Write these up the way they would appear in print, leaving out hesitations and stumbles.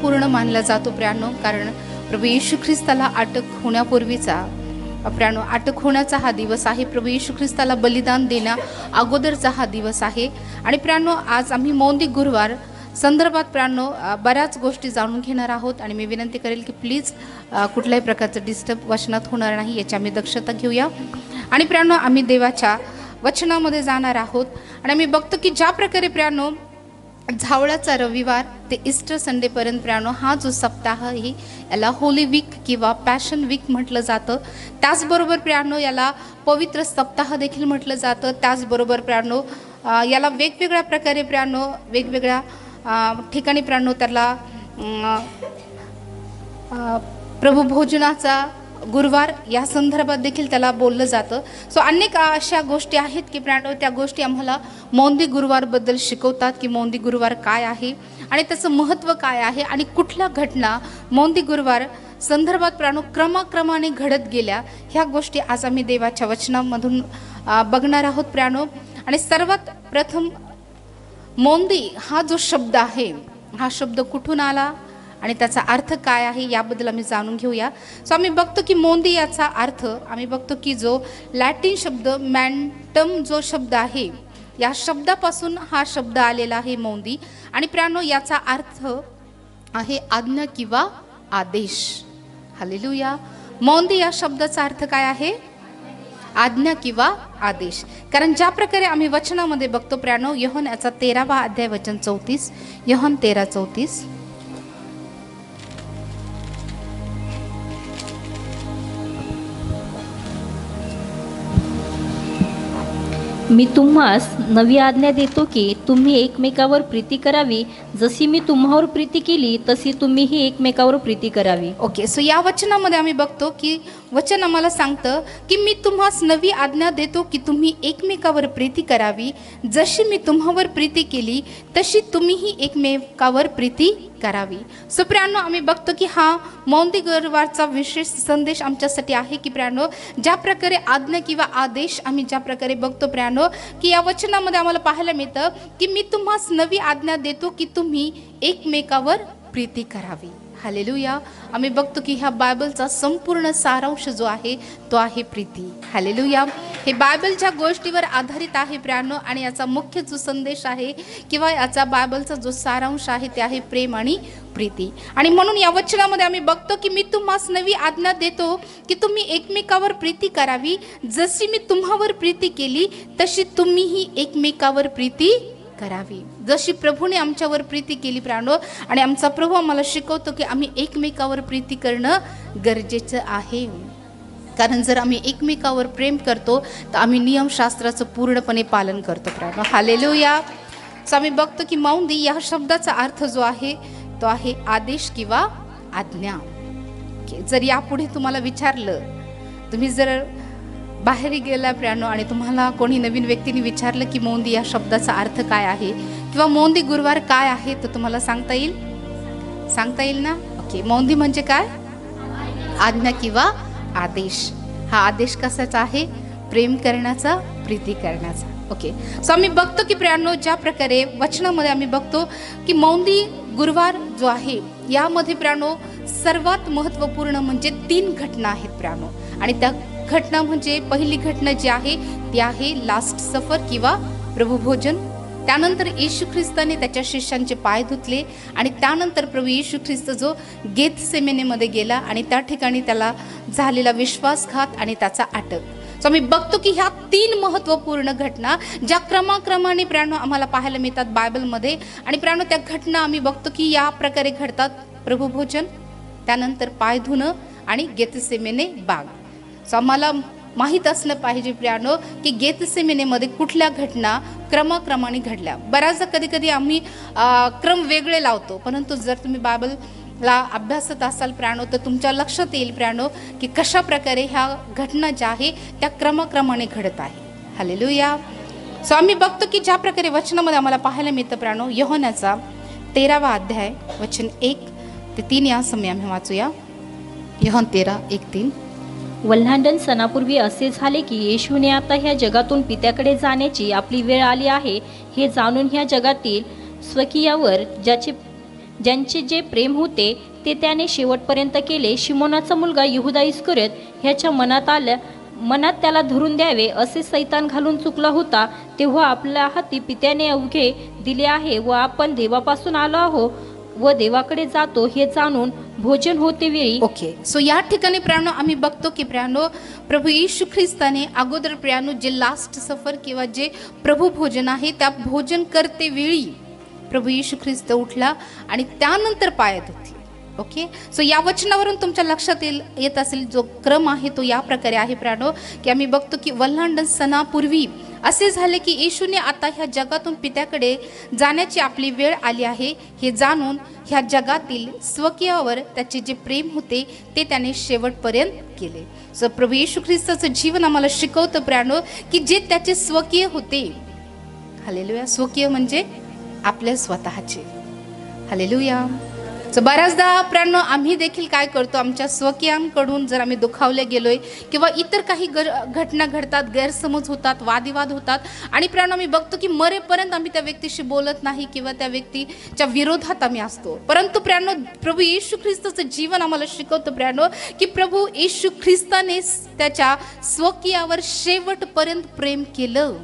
महत्त्वपूर्ण मानला जातो प्रियानो, कारण प्रभू येशू ख्रिस्ताला अटक होण्यापूर्वीचा प्रियानो, अटक होण्याचा हा दिवस आहे. प्रभू येशू ख्रिस्ताला बलिदान देण्या अगोदरचा हा दिवस आहे. आणि प्रियानो, आज आम्ही मौंदी गुरुवार संदर्भात प्रियानो बऱ्याच गोष्टी जाणून घेणार आहोत. आणि मी विनंती करेल की प्लीज कुठल्याही प्रकारचं डिस्टर्ब वचनात होणार नाही याची आम्ही दक्षता घेऊया. आणि प्रियानो, आम्ही देवाच्या वचनामध्ये जाणार आहोत. आणि आम्ही बघतो की ज्या प्रकारे प्रियानो झावळाचा रविवार ते ईस्टर संडेपर्यंत प्रियानो हा जो सप्ताह आहे याला होली वीक किंवा पॅशन वीक म्हटलं जातं. त्याचबरोबर प्रियानो याला पवित्र सप्ताह देखील म्हटलं जातं. त्याचबरोबर प्रियानो याला वेगवेगळ्या प्रकारे प्रियानो वेगवेगळ्या ठिकाणी प्रियानो त्याला प्रभू भोजनाचा गुरुवार या संदर्भात देखील त्याला बोललं जातं. सो अनेक अशा गोष्टी आहेत की प्रियानो त्या गोष्टी आम्हाला मौंदी गुरुवारबद्दल शिकवतात की मौंदी गुरुवार काय आहे आणि त्याचं महत्त्व काय आहे आणि कुठल्या घटना मौंदी गुरुवार संदर्भात प्रियानो क्रमाक्रमाने घडत गेल्या ह्या गोष्टी आज आम्ही देवाच्या वचनामधून बघणार आहोत प्रियानो. आणि सर्वात प्रथम मौंदी हा जो शब्द आहे हा शब्द कुठून आला आणि त्याचा अर्थ काय आहे याबद्दल आम्ही जाणून घेऊया. सो आम्ही बघतो की मौंदी याचा अर्थ आम्ही बघतो की जो लॅटिन शब्द मॅन्टम जो शब्द आहे या शब्दापासून हा शब्द आलेला आहे मौंदी. आणि प्रियानो याचा अर्थ आहे आज्ञा किंवा आदेश. हालेलुया. मौंदी या शब्दाचा अर्थ काय आहे? आज्ञा किंवा आदेश. कारण ज्या प्रकारे आम्ही वचनामध्ये बघतो प्रियानो योहन याचा 13वा अध्याय वचन 34, योहन 13:34. मी तुम्हास नवी आज्ञा देतो की तुम्ही एकमेकावर प्रीती करावी. जशी मी तुम्हावर प्रीती केली तशी तुम्हीही एकमेकावर प्रीती करावी. ओके. सो या वचनामध्ये आम्ही बघतो की वचन आम्हाला सांगतं की मी तुम्हास नवी आज्ञा देतो की तुम्ही एकमेकावर प्रीती करावी. जशी मी तुम्हावर प्रीती केली तशी तुम्हीही एकमेकावर प्रीती करावी. सो प्रियानो आम्ही बघतो की हा मौंदी गुरुवारचा विशेष संदेश आमच्यासाठी आहे की प्रियानो ज्या प्रकारे आज्ञा किंवा आदेश आम्ही ज्या प्रकारे बघतो प्रियानो की या वचनामध्ये आम्हाला पाहायला मिळतं की मी तुम्हास नवी आज्ञा देतो की तुम्ही एकमेकावर प्रीती करावी. हालेलुया. आम्ही बघतो की ह्या बायबलचा संपूर्ण सारांश जो आहे तो आहे प्रीती. हालेलुया. हे बायबलच्या गोष्टीवर आधारित आहे प्रियानो आणि याचा मुख्य जो संदेश आहे किंवा याचा बायबलचा जो सारांश आहे ते आहे प्रेम आणि प्रीती. आणि म्हणून या वचनामध्ये आम्ही बघतो की मी तुम्हास नवी आज्ञा देतो की तुम्ही एकमेकावर प्रीती करावी. जशी मी तुम्हावर प्रीती केली तशी तुम्हीही एकमेकावर प्रीती करावी. जशी प्रभूने आमच्यावर प्रीती केली प्रियानो आणि आमचा प्रभू आम्हाला शिकवतो की आम्ही एकमेकावर प्रीती करणं गरजेचं आहे. कारण जर आम्ही एकमेकावर प्रेम करतो तर आम्ही नियमशास्त्राचं पूर्णपणे पालन करतो प्रियानो. हालेलुया. सो आम्ही बघतो की मौंदी या शब्दाचा अर्थ जो आहे तो आहे आदेश किंवा आज्ञा. जर यापुढे तुम्हाला विचारलं, तुम्ही जर बाहेर गेला प्रियानो आणि तुम्हाला कोणी नवीन व्यक्तीने विचारलं की मौंदी या शब्दाचा अर्थ काय आहे किंवा मौंदी गुरुवार काय आहे तर तुम्हाला सांगता येईल ना? ओके. मौंदी म्हणजे काय? आज्ञा किंवा आदेश. हा आदेश कशाचा आहे? प्रेम करण्याचा, प्रीती करण्याचा. ओके. सो आम्ही बघतो की प्रियानो ज्या प्रकारे वचनामध्ये आम्ही बघतो की मौंदी गुरुवार जो आहे यामध्ये प्रियानो सर्वात महत्त्वपूर्ण म्हणजे 3 घटना आहेत प्रियानो. आणि त्या घटना म्हणजे पहिली घटना जी आहे ती आहे लास्ट सफर किंवा प्रभुभोजन. त्यानंतर येशू ख्रिस्ताने त्याच्या शिष्यांचे पाय धुतले आणि त्यानंतर प्रभू येशू ख्रिस्त जो गेथसेमनेमध्ये गेला आणि त्या ठिकाणी त्याला झालेला विश्वासघात आणि त्याचा अटक. सो आम्ही बघतो की ह्या 3 महत्त्वपूर्ण घटना ज्या क्रमाक्रमाने प्रियानो आम्हाला पाहायला मिळतात बायबलमध्ये. आणि प्रियानो त्या घटना आम्ही बघतो की या प्रकारे घडतात. प्रभुभोजन, त्यानंतर पाय धुणं आणि गेथसेमने बाग. सो आम्हाला माहीत असलं पाहिजे प्रियानो की गेथसेमनेमध्ये कुठल्या घटना क्रमाक्रमाने घडल्या. बऱ्याचदा कधी आम्ही क्रम वेगळे लावतो, परंतु जर तुम्ही बायबलला अभ्यासत असाल प्रियानो तर तुमच्या लक्षात येईल प्रियानो की कशा प्रकारे ह्या घटना ज्या आहे त्या क्रमाक्रमाने घडत आहे. हालेलुया. सो आम्ही बघतो की ज्या प्रकारे वचनामध्ये आम्हाला पाहायला मिळतं प्रियानो योहनाचा 13वा अध्याय वचन 1 ते 3 या समय आम्ही वाचूया. योहन 13:1-3. वल्हांडण सणापूर्वी असे झाले की येशूने आता ह्या जगातून पित्याकडे जाण्याची आपली वेळ आली आहे हे जाणून ह्या जगातील स्वकीयावर ज्याचे ज्यांचे जे प्रेम होते ते त्याने शेवटपर्यंत केले. शिमोनाचा मुलगा यहूदा इस्करियोत ह्याच्या मनात त्याला धरून द्यावे असे सैतान घालून चुकला होता. तेव्हा आपल्या हाती पित्याने अवघे दिले आहे व आपण देवापासून आलो आहो व देवाकडे जातो हे जाणून भोजन होते वेळी. ओके, सो या ठिकाणी प्रियानो आम्ही बघतो की प्रियानो प्रभू येशू ख्रिस्ताने अगोदर प्रियानो जे लास्ट सफर किंवा जे प्रभू भोजन आहे त्या भोजन करते वेळी प्रभू येशू ख्रिस्त उठला आणि त्यानंतर पाय धुतले. ओके, सो या वचनावरून तुमच्या लक्षात येत असेल जो क्रम आहे तो या प्रकारे आहे प्रियानो की आम्ही बघतो की वल्हांडण सणापूर्वी असे झाले की येशूने आता ह्या जगातून पित्याकडे जाण्याची आपली वेळ आली आहे हे जाणून ह्या जगातील स्वकीयावर त्याचे जे प्रेम होते ते त्याने शेवटपर्यंत केले. सो प्रभू येशू ख्रिस्ताचं जीवन आम्हाला शिकवतं प्रियानो की जे त्याचे स्वकीय होते, हालेलुया, स्वकीय म्हणजे आपल्या स्वतःचे, हालेलुया. सो बऱ्याचदा प्रियानो आम्ही देखील काय करतो, आमच्या स्वकीयांकडून जर आम्ही दुखावले गेलोय किंवा इतर काही घटना घडतात, गैरसमज होतात, वादिवाद होतात आणि प्रियानो आम्ही बघतो की मरेपर्यंत आम्ही त्या व्यक्तीशी बोलत नाही किंवा त्या व्यक्तीच्या विरोधात आम्ही असतो. परंतु प्रियानो प्रभू येशू ख्रिस्ताचं जीवन आम्हाला शिकवतं प्रियानो की प्रभू येशू ख्रिस्ताने त्याच्या स्वकीयावर शेवटपर्यंत प्रेम केलं.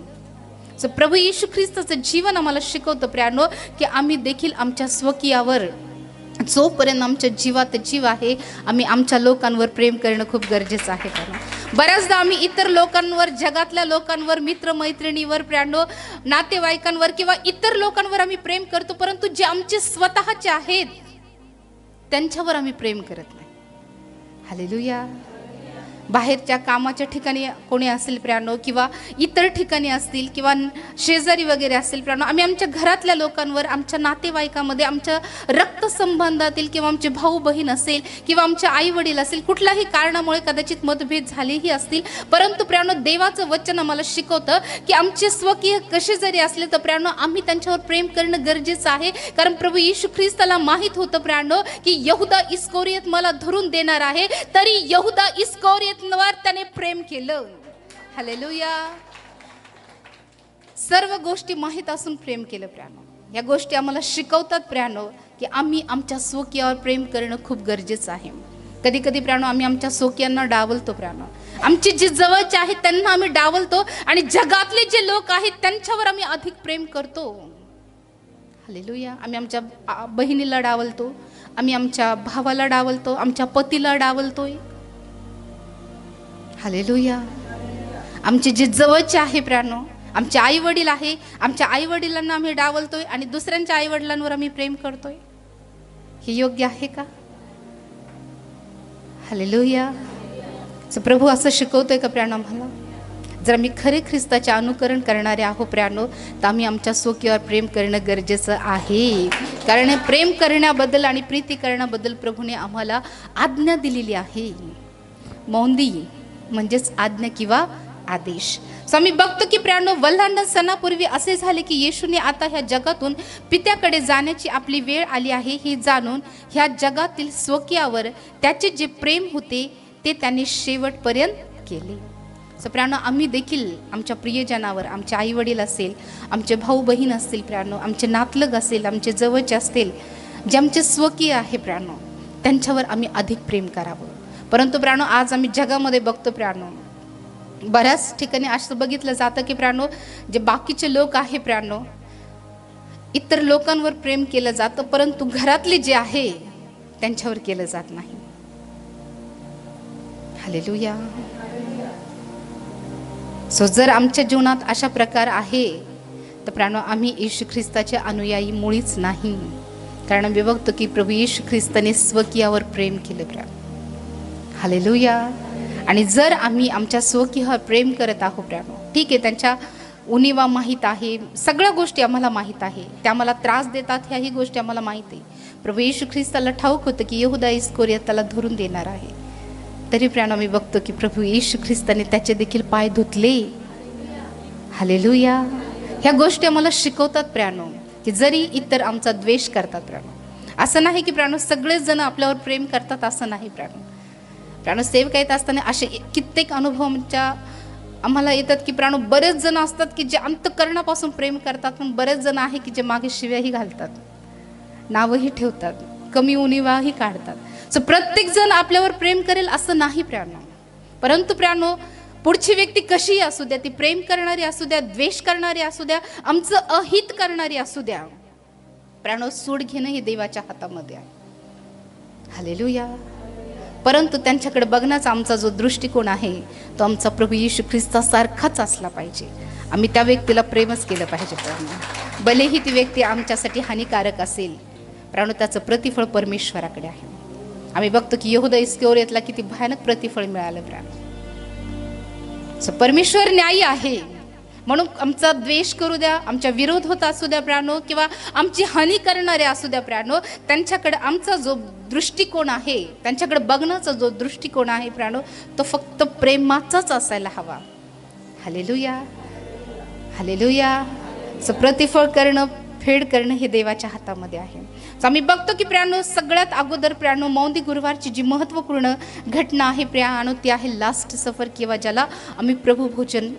सो प्रभू येशू ख्रिस्ताचं जीवन आम्हाला शिकवतं प्रियानो की आम्ही देखील आमच्या स्वकीयावर जोपर्यंत आमच्या जीवात जीव आहे आम्ही आमच्या लोकांवर प्रेम करणं खूप गरजेचं आहे. कारण बऱ्याचदा आम्ही इतर लोकांवर, जगातल्या लोकांवर, मित्रमैत्रिणीवर, प्रियानो नातेवाईकांवर किंवा इतर लोकांवर आम्ही प्रेम करतो, परंतु जे आमचे स्वतःचे आहेत त्यांच्यावर आम्ही प्रेम करत नाही. हालेलुया. बाहेरच्या कामाच्या ठिकाणी कोणी असेल प्रियानो किंवा इतर ठिकाणी असतील किंवा शेजारी वगैरे असेल प्रियानो, आम्ही आमच्या घरातल्या लोकांवर, आमच्या नातेवाईकामध्ये, आमच्या रक्तसंबंधातील किंवा आमचे भाऊ बहीण असेल किंवा आमचे आई वडील असेल, कुठल्याही कारणामुळे कदाचित मतभेद झालेही असतील, परंतु प्रियानो देवाचं वचन आम्हाला शिकवतं की आमचे स्वकीय कसे जरी असले तर प्रियानो आम्ही त्यांच्यावर प्रेम करणं गरजेचं आहे. कारण प्रभू येशू ख्रिस्ताला माहीत होतं प्रियानो की यहूदा इस्करियोत मला धरून देणार आहे, तरी यहूदा इस्करियोत वर त्याने प्रेम केलं. हालेलुया. सर्व गोष्टी माहीत असून प्रेम केलं प्रियानो. या गोष्टी आम्हाला शिकवतात प्रियानो की आम्ही आमच्या स्वकीयावर प्रेम करणं खूप गरजेचं आहे. कधी कधी प्रियानो आम्ही आमच्या स्वकीयांना डावलतो प्रियानो, आमचे जे जवळचे आहेत त्यांना आम्ही डावलतो आणि जगातले जे लोक आहेत त्यांच्यावर आम्ही अधिक प्रेम करतो. हालेलुया. आम्ही आमच्या बहिणीला डावलतो, आम्ही आमच्या भावाला डावलतो, आमच्या पतीला डावलतोय. हालेलुया. आमचे जे जवळचे आहे प्रियानो, आमचे आई वडील आहे, आमच्या आई वडिलांना आम्ही डावलतोय आणि दुसऱ्यांच्या आई वडिलांवर आम्ही प्रेम करतोय. हे योग्य आहे का? हालेलुया. प्रभू असं शिकवतोय का प्रियानो आम्हाला? जर आम्ही खरे ख्रिस्ताचे अनुकरण करणारे आहो प्रियानो तर आम्ही आमच्या स्वकीयावर प्रेम करणं गरजेचं आहे. कारण प्रेम करण्याबद्दल आणि प्रीती करण्याबद्दल प्रभूने आम्हाला आज्ञा दिलेली आहे. मौंदी म्हणजेच आज्ञा किंवा आदेश. सो आम्ही बघतो की प्रियानो वल्हांडण सणापूर्वी असे झाले की येशूने आता ह्या जगातून पित्याकडे जाण्याची आपली वेळ आली आहे हे जाणून ह्या जगातील स्वकीयावर त्याचे जे प्रेम होते ते त्यांनी शेवटपर्यंत केले. सो प्रियानो आम्ही देखील आमच्या प्रियजनावर, आमचे आई वडील असेल, आमचे भाऊ बहीण असतील प्रियानो, आमचे नातलग असेल, आमचे जवळचे असतील, जे आमचे स्वकीय आहे प्रियानो त्यांच्यावर आम्ही अधिक प्रेम करावं. परंतु प्रियानो आज आम्ही जगामध्ये बघतो प्रियानो बऱ्याच ठिकाणी असं बघितलं जातं की प्रियानो जे बाकीचे लोक आहे प्रियानो इतर लोकांवर प्रेम केलं जातं, परंतु घरातले जे आहे त्यांच्यावर केलं जात नाही. हालेलुया. सो जर आमच्या जीवनात अशा प्रकार आहे तर प्रियानो आम्ही येशू ख्रिस्ताचे अनुयायी मुळीच नाही. कारण आम्ही बघतो की प्रभू येशू ख्रिस्ताने स्वकीयावर प्रेम केलं प्रियानो. हालेलुया. आणि जर आम्ही आमच्या स्वकीयावर प्रेम करत आहोत प्रियानो, ठीक आहे, त्यांच्या उणिवा माहीत आहे, सगळ्या गोष्टी आम्हाला माहीत आहे, त्या आम्हाला त्रास देतात ह्याही गोष्टी आम्हाला माहीत आहे. प्रभू येशू ख्रिस्ताला ठाऊक होतं की यहूदा इस्करियोत त्याला धरून देणार आहे, तरी प्रियानो आम्ही बघतो की प्रभू येशू ख्रिस्ताने त्याचे देखील पाय धुतले. हालेलुया. ह्या गोष्टी आम्हाला शिकवतात प्रियानो की जरी इतर आमचा द्वेष करतात प्रियानो, असं नाही की प्रियानो सगळेच जण आपल्यावर प्रेम करतात, असं नाही प्रियानो. प्रियानो सेवक येत असताना असे कित्येक अनुभव आम्हाला येतात की प्रियानो बरेच जण असतात की जे अंतःकरणापासून प्रेम करतात, पण बरेच जण आहे की जे मागे शिव्याही घालतात, नावंही ठेवतात, कमी उणिवाही काढतात. सो प्रत्येक जण आपल्यावर प्रेम करेल असं नाही प्रियानो. परंतु प्रियानो, पुढची व्यक्ती कशीही असू द्या, ती प्रेम करणारी असू द्या, द्वेष करणारी असू द्या, आमचं अहित करणारी असू द्या, प्रियानो, सूड घेणं हे देवाच्या हातामध्ये आहे. हालेलुया. परंतु त्यांच्याकडे बघण्याचा आमचा जो दृष्टिकोन आहे तो आमचा प्रभू येशू ख्रिस्तासारखाच असला पाहिजे. आम्ही त्या व्यक्तीला प्रेमच केलं पाहिजे प्रियानो. भलेही ती व्यक्ती आमच्यासाठी हानिकारक असेल, प्रियानो, त्याचं प्रतिफळ परमेश्वराकडे आहे. आम्ही बघतो की यहूदा इस्करियोतला किती भयानक प्रतिफळ मिळालं प्रियानो. परमेश्वर न्यायी आहे, म्हणून आमचा द्वेष करू द्या, आमच्या विरोध होत असू द्या प्रियानो, किंवा आमची हानी करणारे असू द्या प्रियानो, त्यांच्याकडे आमचा जो दृष्टिकोन आहे, त्यांच्याकडे बघण्याचा जो दृष्टिकोन आहे प्रियानो, तो फक्त प्रेमाचाच असायला हवा. Hallelujah, hallelujah. प्रतिफळ करणं, फेड करणं हे देवाच्या हातामध्ये आहे. आम्ही बघतो की प्रियानो, सगळ्यात अगोदर प्रियानो, मौंदी गुरुवारची जी महत्त्वपूर्ण घटना आहे प्रियानो, ती आहे लास्ट सफर, किंवा ज्याला आम्ही प्रभू भोजन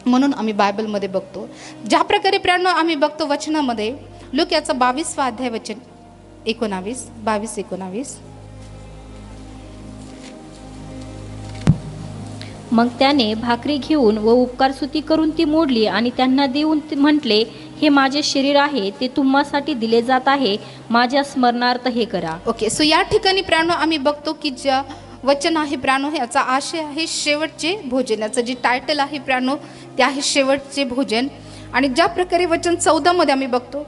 म्हणून आम्ही बायबलमध्ये बघतो. ज्या प्रकारे प्रियानो आम्ही बघतो वचनामध्ये, लूकाचा 22वा अध्याय वचन 22-19. मग त्याने भाकरी घेऊन व उपकारस्तुती करून ती मोडली आणि त्यांना देऊन म्हटले, हे माझे शरीर आहे, ते तुम्हासाठी दिले जात आहे, माझ्या स्मरणार्थ हे करा. ओके. सो या ठिकाणी प्रियानो आम्ही बघतो की ज्या वचन आहे प्रियानो, याचा आशय आहे शेवटचे भोजन. याचं जे टायटल आहे प्रियानो, ते आहे शेवटचे भोजन. आणि ज्या प्रकारे वचन 14 मध्ये आम्ही बघतो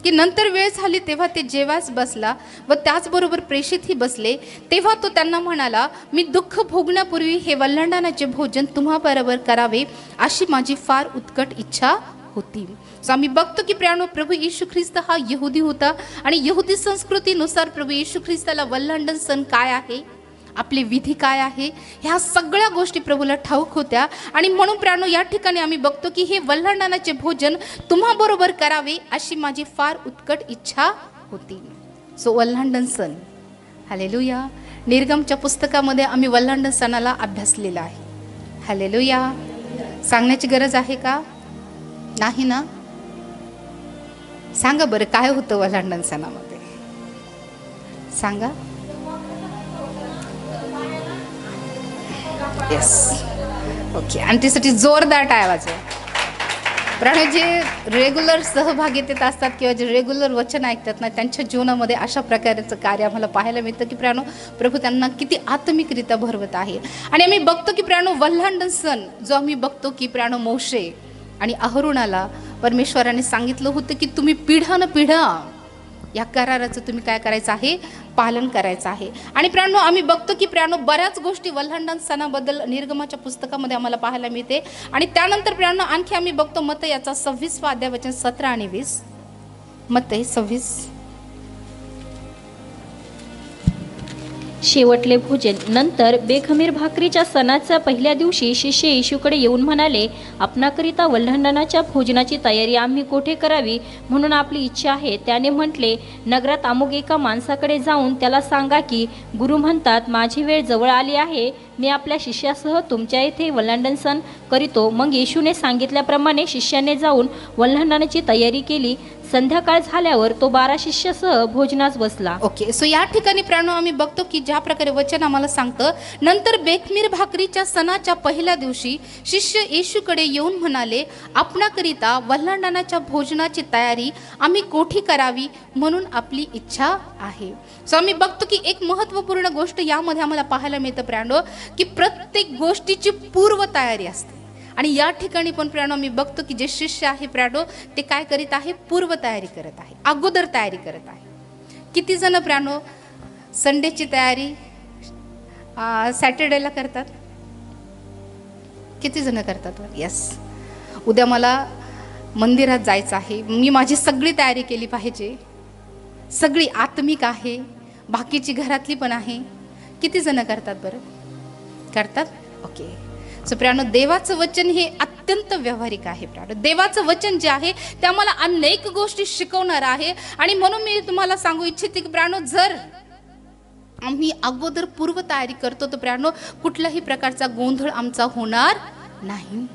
की नंतर वेळ झाली तेव्हा ते जेवास बसला व त्याचबरोबर प्रेषितही बसले. तेव्हा तो त्यांना म्हणाला, मी दुःख भोगण्यापूर्वी हे वल्हांडणाचे भोजन तुम्हाबरोबर करावे अशी माझी फार उत्कट इच्छा होती. सो आम्ही बघतो की प्रियानो, प्रभू येशू ख्रिस्त हा यहुदी होता आणि यहुदी संस्कृतीनुसार प्रभू येशू ख्रिस्ताला वल्हांडण सण काय आहे, आपली विधी काय आहे, ह्या सगळ्या गोष्टी प्रभूला ठाऊक होत्या. आणि म्हणून प्रियानो, या ठिकाणी आम्ही बघतो की हे वल्हांडणाचे भोजन तुम्हाबरोबर करावे अशी माझी फार उत्कट इच्छा होती. सो वल्हांडण सण, हालेलुया. निर्गमच्या पुस्तकामध्ये आम्ही वल्हांडण सणाला अभ्यासलेला आहे. हालेलुया. सांगण्याची गरज आहे का? नाही ना? सांगा बरं, काय होतं वल्हांडण सणामध्ये? सांगा. येस. ओके. आणि त्यासाठी जोरदार टाळ्या वाजवा. कारण जे रेग्युलर सहभागी येत असतात किंवा जे रेग्युलर वचन ऐकतात ना, त्यांच्या जीवनामध्ये अशा प्रकारचं कार्य आम्हाला पाहायला मिळतं की प्रियानो, प्रभू त्यांना किती आत्मिकरित्या भरवत आहे. आणि आम्ही बघतो की प्रियानो, वल्हांडण सण जो आम्ही बघतो की प्रियानो, मोशे आणि अहरोनाला परमेश्वराने सांगितलं होतं की तुम्ही पिढ्यानपिढ्या या कराराचं तुम्ही काय करायचं आहे, पालन करायचं आहे. आणि प्रियानो, आम्ही बघतो की प्रियानो, बऱ्याच गोष्टी वल्हांडण सणाबद्दल निर्गमाच्या पुस्तकामध्ये आम्हाला पाहायला मिळते. आणि त्यानंतर प्रियानो आणखी आम्ही बघतो मत्तयाचा 26वा अध्याय वचन 17 आणि 20. मत्तय 26. शेवटले भोजन. नंतर बेखमीर भाकरीच्या सणाच्या पहिल्या दिवशी शिष्य येशूकडे येऊन म्हणाले, आपणाकरिता वल्हांडणाच्या भोजनाची तयारी आम्ही कोठे करावी, म्हणून आपली इच्छा आहे. त्याने म्हटले, नगरात अमुक एका माणसाकडे जाऊन त्याला सांगा की गुरु म्हणतात, माझी वेळ जवळ आली आहे, मी आपल्या शिष्यासह तुमच्या येथे वल्हांडण सण करीतो. मग येशूने सांगितल्याप्रमाणे शिष्याने जाऊन वल्हांडणाची तयारी केली. संध्याकाळ झाल्यावर तो 12 शिष्यासह भोजनास बसला. ओके. सो या ठिकाणी प्रियानो आम्ही बघतो की ज्या प्रकारे वचन आम्हाला सांगतं, नंतर बेखमीर भाकरीच्या सणाच्या पहिल्या दिवशी शिष्य येशूकडे येऊन म्हणाले, आपणाकरिता वल्हांडणाच्या भोजनाची तयारी आम्ही कोठी करावी, म्हणून आपली इच्छा आहे. सो आम्ही बघतो की एक महत्त्वपूर्ण गोष्ट यामध्ये आम्हाला पाहायला मिळतं प्रियानो, की प्रत्येक गोष्टीची पूर्व तयारी असते. आणि या ठिकाणी पण प्रियानो आम्ही बघतो की जे शिष्य आहे प्रियानो, ते काय करीत आहे, पूर्व तयारी करत आहे, अगोदर तयारी करत आहे. किती जण प्रियानो संडेची तयारी सॅटर्डेला करतात? किती जण करतात? यस. उद्या मला मंदिरात जायचं आहे, मी माझी सगळी तयारी केली पाहिजे, सगळी आत्मिक आहे, बाकीची घरातली पण आहे. किती जण करतात बरं? करतात. ओके. सो प्रियानो, देवाचं वचन हे अत्यंत व्यावहारिक आहे प्रियानो. देवाचं वचन जे आहे ते आम्हाला अनेक गोष्टी शिकवणार आहे. आणि म्हणून मी तुम्हाला सांगू इच्छिते की प्रियानो, जर आम्ही अगोदर पूर्व तयारी करतो तर प्रियानो, कुठल्याही प्रकारचा गोंधळ आमचा होणार नाही.